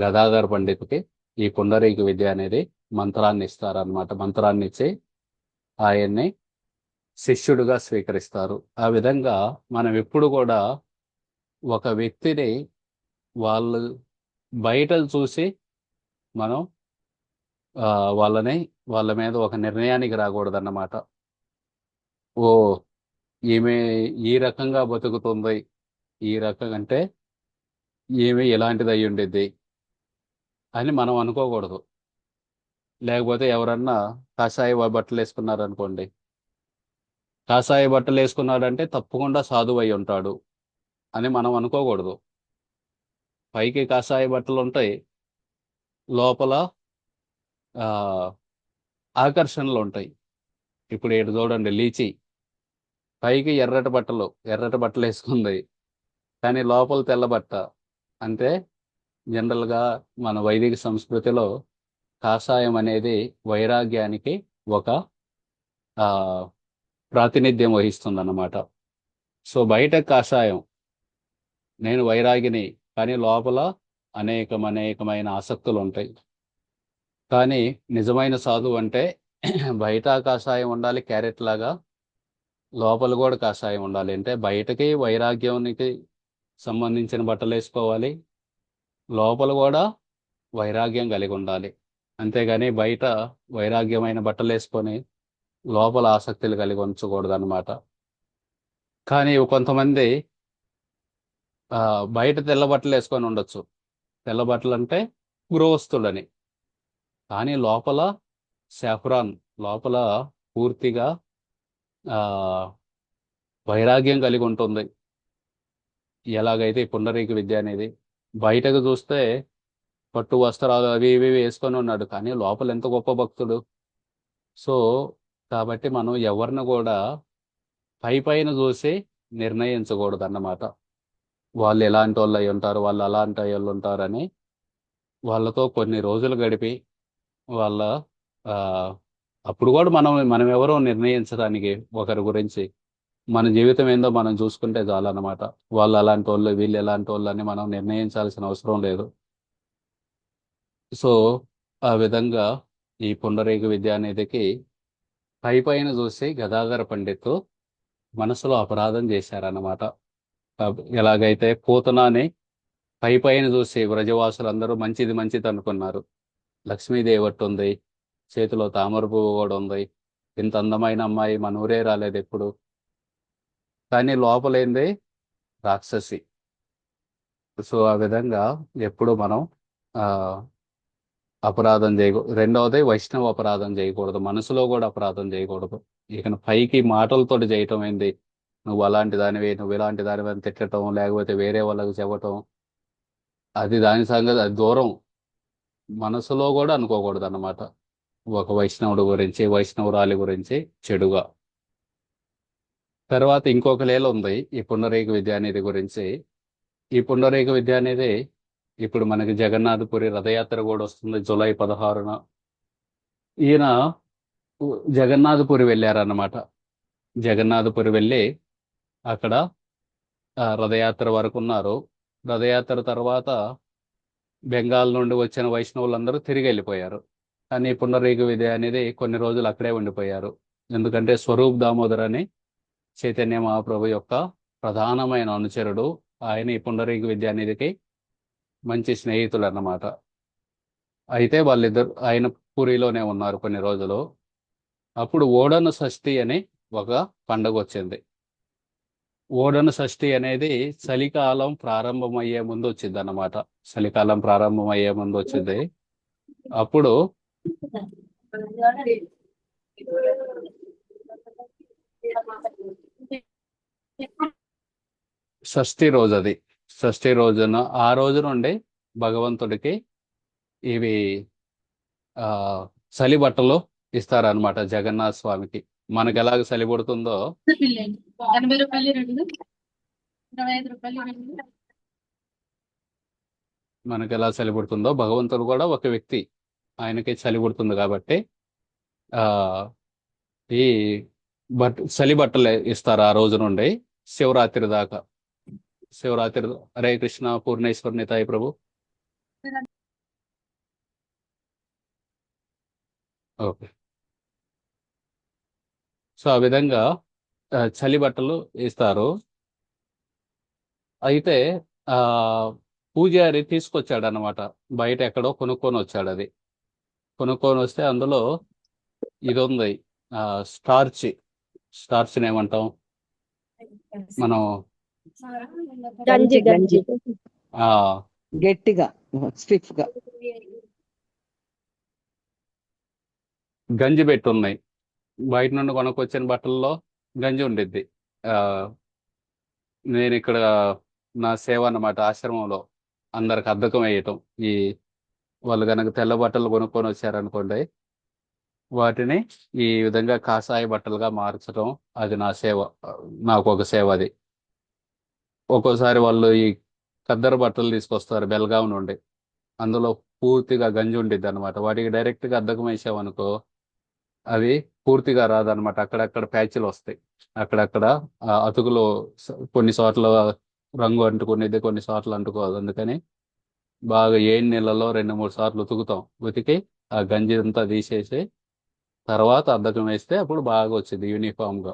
Speaker 1: గదాధర పండితుకి ఈ పుండరీక విద్య అనేది మంత్రాన్ని ఇస్తారనమాట. మంత్రాన్ని ఇచ్చి ఆయన్ని శిష్యుడిగా స్వీకరిస్తారు. ఆ విధంగా మనం ఎప్పుడు కూడా ఒక వ్యక్తిని వాళ్ళు బయట చూసి మనం వాళ్ళ మీద ఒక నిర్ణయానికి రాకూడదన్నమాట. ఓ ఈమె ఈ రకంగా బతుకుతుంది, ఈ రకం అంటే ఈమె ఇలాంటిది అయి ఉండిద్ది అని మనం అనుకోకూడదు. లేకపోతే ఎవరన్నా కాషాయ బట్టలు వేసుకున్నారనుకోండి, కాషాయ బట్టలు వేసుకున్నాడంటే తప్పకుండా సాధువు అయి ఉంటాడు అని మనం అనుకోకూడదు. పైకి కాషాయ బట్టలు ఉంటాయి, లోపల ఆ ఆకర్షణలు ఉంటాయి. ఇప్పుడు ఇటు చూడండి, లీచి పైకి ఎర్రటి బట్టలు వేసుకుంది, కానీ లోపల తెల్ల బట్ట. అంటే జనరల్గా మన వైదిక సంస్కృతిలో కాషాయం అనేది వైరాగ్యానికి ఒక ఆ ప్రాతినిధ్యం వహిస్తుంది అన్నమాట. సో బయట కాషాయం, నేను వైరాగిని, కానీ లోపల అనేకమైన ఆసక్తులు ఉంటాయి. కానీ నిజమైన సాధువు అంటే బయట కాషాయం ఉండాలి క్యారెట్ లాగా, లోపల కూడా కాషాయం ఉండాలి. అంటే బయటకి వైరాగ్యానికి సంబంధించిన బట్టలు వేసుకోవాలి, లోపల కూడా వైరాగ్యం కలిగి ఉండాలి. అంతేగాని బయట వైరాగ్యమైన బట్టలు వేసుకొని లోపల ఆసక్తులు కలిగి ఉంచకూడదు అనమాట. కానీ కొంతమంది బయట తెల్ల బట్టలు వేసుకొని ఉండొచ్చు, తెల్ల బట్టలు అంటే గృహస్థులని, కానీ లోపల సాఫ్రాన్, లోపల పూర్తిగా వైరాగ్యం కలిగి ఉంటుంది. ఎలాగైతే ఈ పుండరీక విద్య అనేది బయటకు చూస్తే పట్టు వస్త్రాలు అవి ఇవి వేసుకొని ఉన్నాడు, కానీ లోపల ఎంత గొప్ప భక్తుడు. సో కాబట్టి మనం ఎవరిని కూడా పైన చూసి నిర్ణయించకూడదు అన్నమాట. వాళ్ళు ఎలాంటి వాళ్ళు అయి ఉంటారు, వాళ్ళు అలాంటి వాళ్ళు ఉంటారని వాళ్ళతో కొన్ని రోజులు గడిపి వాళ్ళ అప్పుడు కూడా మనం ఎవరో నిర్ణయించడానికి ఒకరి గురించి, మన జీవితం ఏందో మనం చూసుకుంటే చాలన్నమాట. వాళ్ళు అలాంటి వాళ్ళు, వీళ్ళు ఎలాంటి వాళ్ళు అని మనం నిర్ణయించాల్సిన అవసరం లేదు. సో ఆ విధంగా ఈ పుండరీక విద్య అనేదికి పైన చూసి గదాధర పండితు మనసులో అపరాధం చేశారన్నమాట. ఎలాగైతే పూతనాని పైన చూసి వ్రజవాసులందరూ మంచిది అనుకున్నారు. లక్ష్మీదేవి ఉంది, చేతిలో తామర పువ్వు కూడా ఉంది, ఇంత అందమైన అమ్మాయి మన ఊరే రాలేదు ఎప్పుడు, కానీ లోపలేంది రాక్షసి. సో ఆ విధంగా ఎప్పుడు మనం అపరాధం చేయకూడదు. రెండవది వైష్ణవ అపరాధం చేయకూడదు, మనసులో కూడా అపరాధం చేయకూడదు. ఇక పైకి మాటలతోటి చేయటం ఏంది, నువ్వు అలాంటి దానివి, నువ్వు ఇలాంటి దానివి అని తిట్టడం, లేకపోతే వేరే వాళ్ళకి చెప్పటం, అది దాని సంగతి, అది దూరం. మనసులో కూడా అనుకోకూడదు అన్నమాట ఒక వైష్ణవుడు గురించి, వైష్ణవురాలి గురించి చెడుగా. తర్వాత ఇంకొక లీల ఉంది ఈ పుండరీక విద్య అనేది గురించి. ఈ పుండరీక విద్య అనేది ఇప్పుడు మనకి జగన్నాథపురి రథయాత్ర కూడా వస్తుంది జూలై 16న. ఈయన జగన్నాథపురి వెళ్ళారన్నమాట. జగన్నాథపురి వెళ్ళి అక్కడ రథయాత్ర వరకు ఉన్నారు. రథయాత్ర తర్వాత బెంగాల్ నుండి వచ్చిన వైష్ణవులందరూ తిరిగి వెళ్ళిపోయారు. కానీ పుండరీక విద్య అనేది కొన్ని రోజులు అక్కడే ఉండిపోయారు. ఎందుకంటే స్వరూప్ దామోదర్ అని చైతన్య మహాప్రభు యొక్క ప్రధానమైన అనుచరుడు. ఆయన ఈ పుండరీక విద్య అనేదికి మంచి స్నేహితులు అన్నమాట. అయితే వాళ్ళిద్దరు ఆయన పూరిలోనే ఉన్నారు కొన్ని రోజులు. అప్పుడు ఓడను షష్ఠి అని ఒక పండగ వచ్చింది. ఓడను షష్ఠి అనేది చలికాలం ప్రారంభమయ్యే ముందు వచ్చింది అన్నమాట. చలికాలం ప్రారంభమయ్యే ముందు వచ్చింది. అప్పుడు షష్ఠి రోజు, అది షష్ఠి రోజున, ఆ రోజు నుండి భగవంతుడికి ఇవి చలి బట్టలు ఇస్తారనమాట జగన్నాథ స్వామికి. మనకు ఎలాగ చలి పుడుతుందో మనకు ఎలా చలి పుడుతుందో భగవంతుడు కూడా ఒక వ్యక్తి, ఆయనకి చలి పుడుతుంది కాబట్టి ఈ చలి బట్టలు ఇస్తారు ఆ రోజు నుండి శివరాత్రి దాకా. శివరాత్రి. హరే కృష్ణ పూర్ణేశ్వర్ నితాయి ప్రభు. ఓకే. సో ఆ విధంగా చలి బట్టలు ఇస్తారు. అయితే ఆ పూజారి తీసుకొచ్చాడు అనమాట. బయట ఎక్కడో కొనుక్కొని వచ్చాడు. అది కొనుక్కొని వస్తే అందులో ఇది ఉంది. ఆ స్టార్చ్. స్టార్చ్ ఏమంటాం మనం?
Speaker 2: గంజి గంజి
Speaker 1: ఆ
Speaker 6: గట్టిగా స్టిఫ్ గా
Speaker 1: గంజి పెట్టి ఉన్నాయి. బయట నుండి కొనుక్కొచ్చిన బట్టల్లో గంజి ఉండిద్ది. ఆ నేను ఇక్కడ నా సేవ అన్నమాట ఆశ్రమంలో అందరికి అద్దకం వేయటం. ఈ వాళ్ళు కనుక తెల్ల బట్టలు కొనుక్కొని వచ్చారనుకోండి, వాటిని ఈ విధంగా కాషాయ బట్టలుగా మార్చడం అది నా సేవ. నాకు ఒక సేవ అది. ఒక్కోసారి వాళ్ళు ఈ ఖద్దరు బట్టలు తీసుకొస్తారు బెల్గాం నుండి. అందులో పూర్తిగా గంజి ఉండిద్ది అనమాట. వాటికి డైరెక్ట్ గా అద్దకం వేసామనుకో అవి పూర్తిగా రాదనమాట. అక్కడక్కడ ప్యాచ్లు వస్తాయి. అక్కడక్కడ అతుకులు కొన్ని చోట్ల రంగు అంటుకునేది, కొన్ని చోట్ల అంటుకోదు. అందుకని బాగా ఏడు నెలల్లో 2-3 సార్లు ఉతుకుతాం. ఉతికి ఆ గంజి అంతా తీసేసి తర్వాత అద్దకం వేస్తే అప్పుడు బాగా వచ్చింది యూనిఫామ్ గా.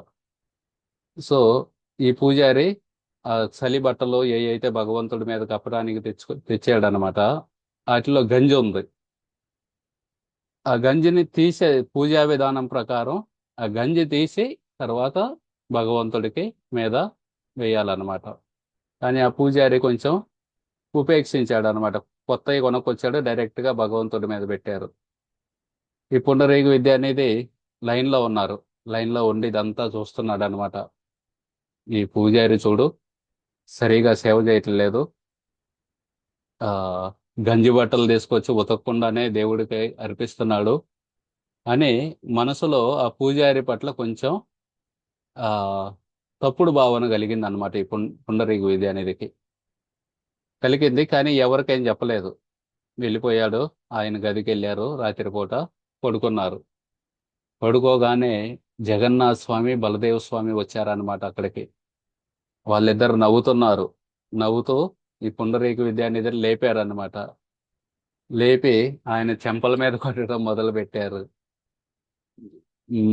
Speaker 1: సో ఈ పూజారి ఆ చలి బట్టలు ఏ అయితే భగవంతుడి మీద కప్పడానికి తెచ్చాడనమాట, వాటిలో గంజి ఉంది. ఆ గంజిని తీసే పూజా విధానం ప్రకారం ఆ గంజి తీసి తర్వాత భగవంతుడికి మీద వేయాలన్నమాట. కానీ ఆ పూజారి కొంచెం ఉపేక్షించాడు అనమాట. కొత్తవి కొనుక్కొచ్చాడు, డైరెక్ట్ గా భగవంతుడి మీద పెట్టారు. ఈ పుండరీక విద్య అనేది లైన్ లో ఉన్నారు. లైన్ లో ఉండి ఇదంతా చూస్తున్నాడు అనమాట. ఈ పూజారి చూడు సరిగా సేవ చేయట్లేదు. ఆ గంజి బట్టలు తీసుకొచ్చి ఉతకకుండానే దేవుడికి అర్పిస్తున్నాడు అని మనసులో ఆ పూజారి పట్ల కొంచెం ఆ తప్పుడు భావన కలిగింది అనమాట. ఈ పుండరీక విద్య అనేదికి కలిగింది. కానీ ఎవరికేం చెప్పలేదు. వెళ్ళిపోయాడు. ఆయన గదికి వెళ్ళారు. రాత్రిపూట పడుకున్నారు. పడుకోగానే జగన్నాథ స్వామి బలదేవ స్వామి వచ్చారనమాట అక్కడికి. వాళ్ళిద్దరు నవ్వుతున్నారు. నవ్వుతూ ఈ పుండరీక విద్యానిధిని లేపారనమాట. లేపి ఆయన చెంపల మీద కొట్టడం మొదలు పెట్టారు.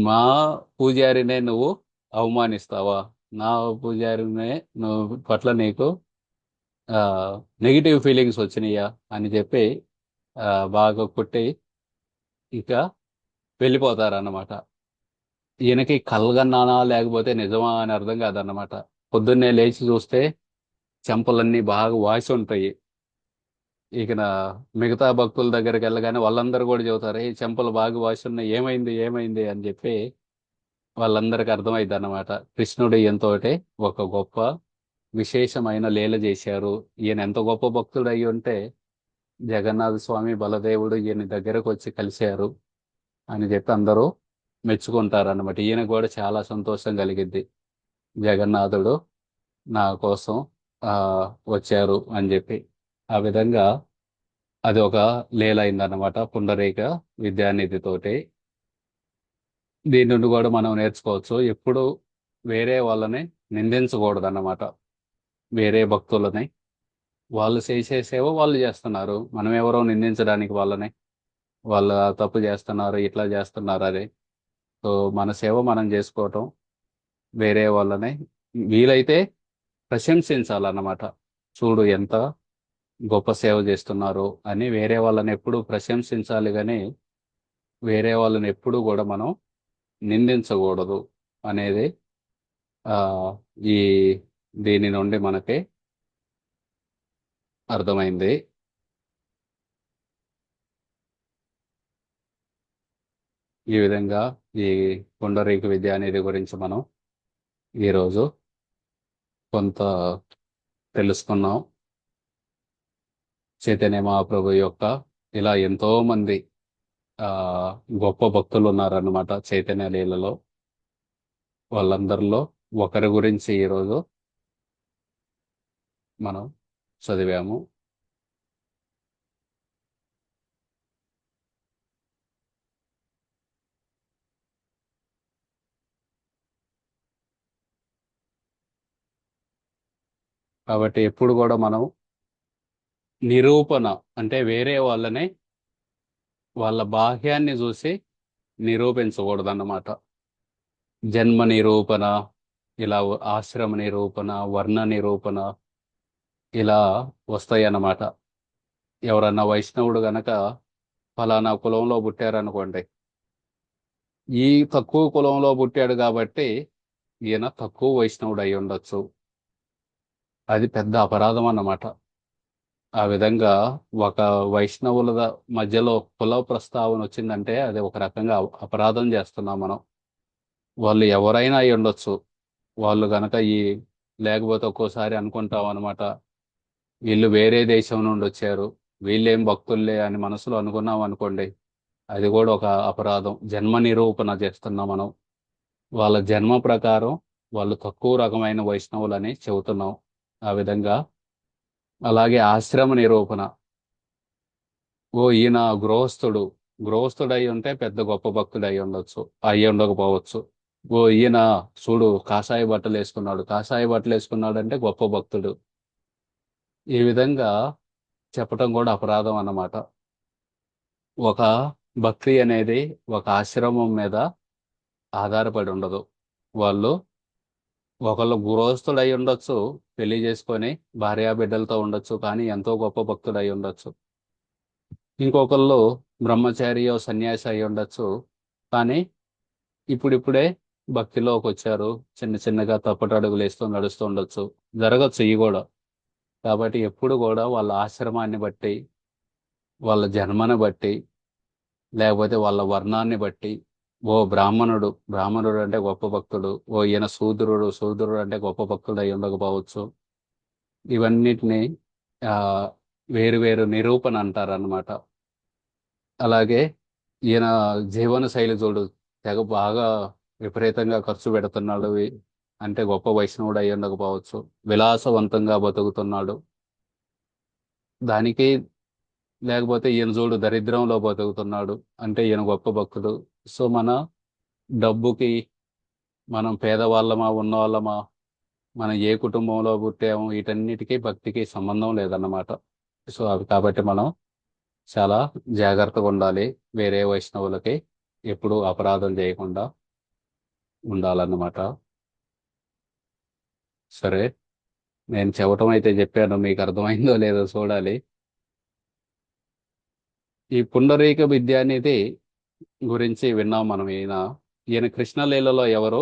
Speaker 1: మా పూజారినే నువ్వు అవమానిస్తావా? నా పూజారినే నువ్వు పట్ల నీకు నెగిటివ్ ఫీలింగ్స్ వచ్చినాయా అని చెప్పి బాగా కొట్టి ఇక వెళ్ళిపోతారన్నమాట. ఈయనకి కలగన్నానా లేకపోతే నిజమా అని అర్థం కాదన్నమాట. పొద్దున్నే లేచి చూస్తే చెంపలన్నీ బాగా వాసి ఉంటాయి. ఇక మిగతా భక్తుల దగ్గరికి వెళ్ళగానే వాళ్ళందరూ కూడా చెబుతారు, ఈ చెంపలు బాగా వాసి ఉన్నాయి, ఏమైంది ఏమైంది అని చెప్పి వాళ్ళందరికీ అర్థమైంది అన్నమాట. కృష్ణుడు ఈయనతోటి ఒక గొప్ప విశేషమైన లీల చేశారు. ఈయన ఎంత గొప్ప భక్తుడు అయి ఉంటే జగన్నాథ స్వామి బలదేవుడు ఈయన దగ్గరకు వచ్చి కలిశారు అని చెప్పి అందరూ మెచ్చుకుంటారు అనమాట. ఈయన కూడా చాలా సంతోషం కలిగిద్ది. జగన్నాథుడు నా కోసం ఆ వచ్చారు అని చెప్పి. ఆ విధంగా అది ఒక లీల అయిందన్నమాట పుండరీక విద్యానిధితోటి. దీని నుండి కూడా మనం నేర్చుకోవచ్చు. ఎప్పుడు వేరే వాళ్ళని నిందించకూడదు అన్నమాట. వేరే భక్తులని వాళ్ళు చేసే సేవ వాళ్ళు చేస్తున్నారు. మనం ఎవరో నిందించడానికి వాళ్ళని, వాళ్ళు తప్పు చేస్తున్నారు ఇట్లా చేస్తున్నారు అది. సో మన సేవ మనం చేసుకోవటం, వేరే వాళ్ళని వీలైతే ప్రశంసించాలన్నమాట. చూడు ఎంత గొప్ప సేవ చేస్తున్నారు అని వేరే వాళ్ళని ఎప్పుడు ప్రశంసించాలి, కానీ వేరే వాళ్ళని ఎప్పుడు కూడా మనం నిందించకూడదు అనేది ఆ ఈ దీని నుండి మనకి అర్థమైంది. ఈ విధంగా ఈ పుండరీక విద్య అనేది గురించి మనం ఈరోజు కొంత తెలుసుకున్నాం. చైతన్య మహాప్రభు యొక్క ఇలా ఎంతో మంది ఆ గొప్ప భక్తులు ఉన్నారన్నమాట చైతన్య లీలలో. వాళ్ళందరిలో ఒకరి గురించి ఈరోజు మనం చదివాము. కాబట్టి ఎప్పుడు కూడా మనం నిరూపణ అంటే వేరే వాళ్ళని వాళ్ళ బాహ్యాన్ని చూసి నిరూపించకూడదు అన్నమాట. జన్మ నిరూపణ, ఇలా ఆశ్రమ నిరూపణ, వర్ణ నిరూపణ ఇలా వస్తాయి అన్నమాట. ఎవరన్నా వైష్ణవుడు గనక ఫలానా కులంలో పుట్టారనుకోండి, ఈ తక్కువ కులంలో పుట్టాడు కాబట్టి ఈయన తక్కువ వైష్ణవుడు అయి ఉండొచ్చు. అది పెద్ద అపరాధం అన్నమాట. ఆ విధంగా ఒక వైష్ణవుల మధ్యలో కుల ప్రస్తావన వచ్చిందంటే అది ఒక రకంగా అపరాధం చేస్తున్నాం మనం. వాళ్ళు ఎవరైనా అయి ఉండొచ్చు. వాళ్ళు గనక లేకపోతే ఒక్కోసారి అనుకుంటాం అనమాట, వీళ్ళు వేరే దేశం నుండి వచ్చారు, వీళ్ళేం భక్తుల్లే అని మనసులో అనుకున్నాం అనుకోండి, అది కూడా ఒక అపరాధం. జన్మ నిరూపణ చేస్తున్నాం మనం. వాళ్ళ జన్మ ప్రకారం వాళ్ళు తక్కువ రకమైన వైష్ణవులని చెబుతున్నాం. ఆ విధంగా అలాగే ఆశ్రమ నిరూపణ. ఈయన గృహస్థుడై ఉంటే పెద్ద గొప్ప భక్తుడై ఉండొచ్చు, అయ్యి ఉండకపోవచ్చు. ఈయన చూడు కాషాయ బట్టలు వేసుకున్నాడు అంటే గొప్ప భక్తుడు. ఈ విధంగా చెప్పటం కూడా అపరాధం అన్నమాట. ఒక భక్తి అనేది ఒక ఆశ్రమం మీద ఆధారపడి ఉండదు. వాళ్ళు ఒకళ్ళు గృహస్థుడై ఉండొచ్చు, పెళ్లి చేసుకొని భార్యా బిడ్డలతో ఉండొచ్చు, కానీ ఎంతో గొప్ప భక్తుడై ఉండొచ్చు. ఇంకొకళ్ళు బ్రహ్మచారియో సన్యాసి అయి ఉండొచ్చు, కానీ ఇప్పుడిప్పుడే భక్తిలోకి వచ్చారు, చిన్న చిన్నగా తప్పటడుగులు వేస్తూ నడుస్తూ ఉండొచ్చు, జరగచ్చు ఇవి కూడా. కాబట్టి ఎప్పుడు కూడా వాళ్ళ ఆశ్రమాన్ని బట్టి, వాళ్ళ జన్మని బట్టి, లేకపోతే వాళ్ళ వర్ణాన్ని బట్టి, బ్రాహ్మణుడు అంటే గొప్ప భక్తుడు, ఈయన శూద్రుడు అంటే గొప్ప భక్తుడు అయి ఉండకపోవచ్చు. ఇవన్నిటిని వేరు నిరూపణ అంటారు అన్నమాట. అలాగే ఈయన జీవన శైలి చూడు, తెగ బాగా విపరీతంగా ఖర్చు పెడుతున్నాడు అంటే గొప్ప వైష్ణవుడు అయి ఉండకపోవచ్చు. విలాసవంతంగా బతుకుతున్నాడు, దానికి. లేకపోతే ఈయన చూడు దరిద్రంలో బతుకుతున్నాడు అంటే ఈయన గొప్ప భక్తుడు. సో మన డబ్బుకి మనం పేదవాళ్ళమా ఉన్నవాళ్ళమా, మనం ఏ కుటుంబంలో పుట్టాము, వీటన్నిటికీ భక్తికి సంబంధం లేదన్నమాట. సో కాబట్టి మనం చాలా జాగ్రత్తగా ఉండాలి. వేరే వైష్ణవులకి ఎప్పుడు అపరాధం చేయకుండా ఉండాలన్నమాట. సరే, నేను చెప్పటం అయితే చెప్పాను, మీకు అర్థమైందో లేదో చూడాలి. ఈ పుండరీక విద్య అనేది గురించి విన్నాం మనం. ఈయన కృష్ణలీలలో ఎవరు?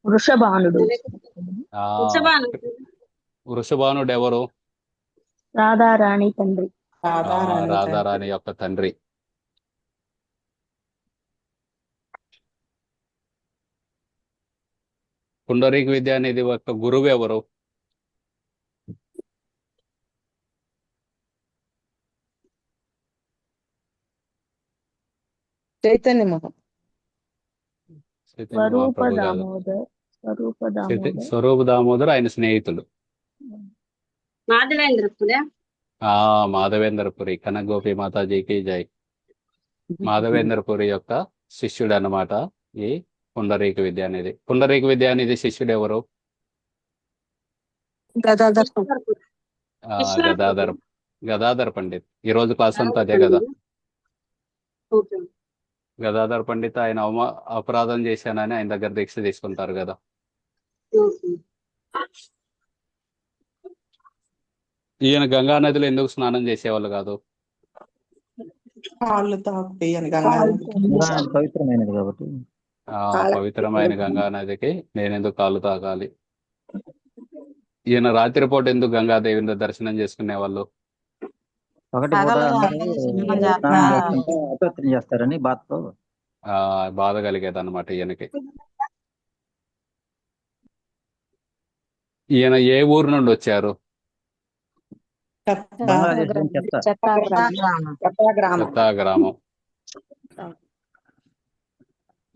Speaker 2: వృషభానుడు.
Speaker 1: వృషభానుడు ఎవరు?
Speaker 2: రాధారాణి తండ్రి.
Speaker 1: రాధారాణి యొక్క తండ్రి. పుండరీక విద్య అనేది ఒక గురువు ఎవరు?
Speaker 6: చైతన్య
Speaker 1: స్వరూప దామోదర్ ఆయన స్నేహితుడు. మాధవేంద్రపురి. కనకగోపి మాతాజీకి జై. మాధవేంద్రపురి యొక్క శిష్యుడు అన్నమాట ఈ పుండరీక విద్య అనేది. పుండరీక విద్య అనేది శిష్యుడు ఎవరు? గదాధర్ పండిత్. ఈ రోజు క్లాస్ అంతా అదే కదా. గదాధర్ పండిత్ ఆయన అపరాధం చేశానని ఆయన దగ్గర దీక్ష తీసుకుంటారు కదా. ఈయన గంగా నదిలో ఎందుకు స్నానం చేసేవాళ్ళు కాదు?
Speaker 3: పవిత్రమైనది కాబట్టి.
Speaker 1: పవిత్రమైన గంగా నదికి నేను ఎందుకు కాళ్ళు తాగాలి? ఈయన రాత్రిపూట ఎందుకు గంగాదేవిని దర్శనం చేసుకునే వాళ్ళు?
Speaker 3: ఒకటి అపవిత్రం చేస్తారని బాధతో.
Speaker 1: బాధ కలిగేది అనమాట ఈయనకి. ఈయన ఏ ఊరు నుండి వచ్చారు? గ్రామం.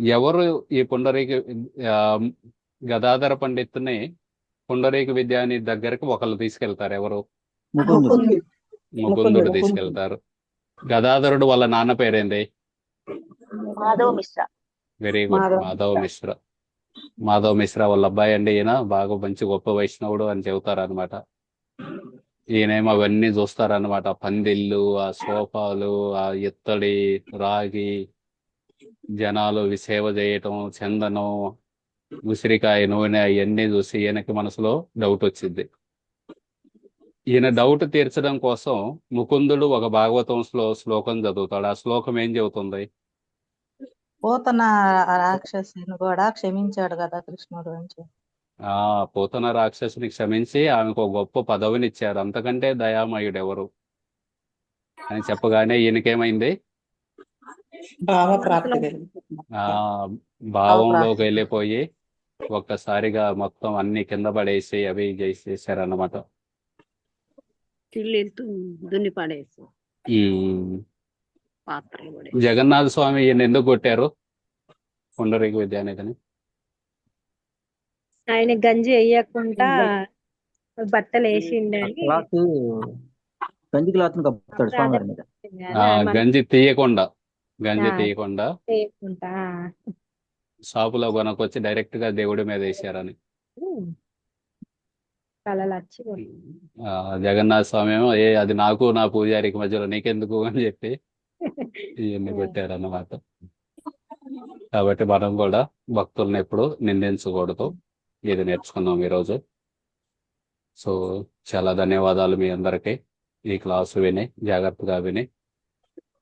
Speaker 1: ఎవరు ఈ పుండరీక గదాధర పండితుని పుండరీక విద్యాని దగ్గరకు ఒకళ్ళు తీసుకెళ్తారు. ఎవరు? ముకుందుడు తీసుకెళ్తారు. గదాధరుడు వాళ్ళ నాన్న పేరేంది?
Speaker 2: మాధవ్ మిశ్రా.
Speaker 1: Very good,
Speaker 6: Madhav
Speaker 1: Madhav Mishra. మాధవ్ మిశ్రా వాళ్ళ అబ్బాయి అండి ఈయన. బాగా మంచి గొప్ప వైష్ణవుడు అని చెబుతారనమాట. ఈయనేమో అవన్నీ చూస్తారనమాట. పందిళ్ళు, ఆ సోఫాలు, ఆ ఇత్తడి, రాగి, జనాలు సేవ చేయటం, చందనం, ఉసిరికాయ నూనె అవన్నీ చూసి ఈయనకి మనసులో డౌట్ వచ్చింది. ఈయన డౌట్ తీర్చడం కోసం ముకుందుడు ఒక భాగవతం శ్లోకం చదువుతాడు. ఆ శ్లోకం ఏం చెబుతుంది?
Speaker 7: పోతన రాక్షసిని కూడా క్షమించాడు కదా కృష్ణుడు అని చెప్పి.
Speaker 1: ఆ పోతన రాక్షసుని క్షమించి ఆమెకు ఒక గొప్ప పదవిని ఇచ్చారు. అంతకంటే దయామయుడు ఎవరు అని చెప్పగానే ఈయనకేమైంది?
Speaker 4: భావ ప్రాప్తి కలిగింది.
Speaker 1: ఆ భావంలోకి
Speaker 7: భావప్రాప్తి.
Speaker 1: వెళ్ళిపోయి ఒక్కసారిగా మొత్తం అన్ని కింద పడేసి అవి చేసేసారన్నమాట.
Speaker 8: చిల్లి దున్ని పడేసి
Speaker 1: ఉమ్.
Speaker 8: పాత్రలు కూడా
Speaker 1: జగన్నాథ స్వామి ఈయన ఎందుకు కొట్టారు పుండరీక విద్యానిధిని?
Speaker 9: ఆయన గంజి వేయకుండా బట్టలు వేసిండని
Speaker 3: క్లాత్ గంజి క్లాత్ కప్పుతాడు స్వామివారి మీద.
Speaker 1: గంజి తీయకుండా
Speaker 9: వేయకుండా
Speaker 1: షాపులో కొనకొచ్చి డైరెక్ట్ గా దేవుడి మీద వేసారని.
Speaker 9: కళలు వచ్చి
Speaker 1: జగన్నాథ స్వామి ఏమో అది నాకు నా పూజారికి మధ్యలో నీకెందుకు అని చెప్పి ఇవన్నీ పెట్టారన్నమాట. కాబట్టి మనం కూడా భక్తుల్ని ఎప్పుడు నిందించకూడదు. ఇది నేర్చుకున్నాం ఈరోజు. సో చాలా ధన్యవాదాలు మీ అందరికీ. ఈ క్లాసు విని జాగ్రత్తగా విని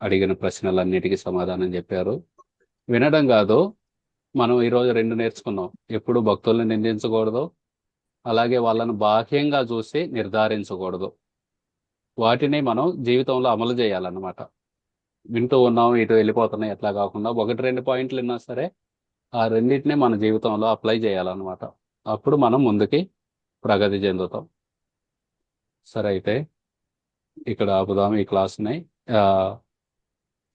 Speaker 1: అడిగిన ప్రశ్నలన్నిటికీ సమాధానం చెప్పారు. వినడం కాదు, మనం ఈరోజు 2 నేర్చుకున్నాం. ఎప్పుడు భక్తుల్ని నిందించకూడదు, అలాగే వాళ్ళను బాహ్యంగా చూసి నిర్ధారించకూడదు. వాటిని మనం జీవితంలో అమలు చేయాలన్నమాట. వింటూ ఉన్నాం, ఇటు వెళ్ళిపోతున్నాయి ఎట్లా కాకుండా 1-2 పాయింట్లు విన్నా సరే ఆ రెండింటినీ మన జీవితంలో అప్లై చేయాలన్నమాట. అప్పుడు మనం ముందుకి ప్రగతి చెందుతాం. సరే, అయితే ఇక్కడ ఆపుదాం ఈ క్లాస్ని.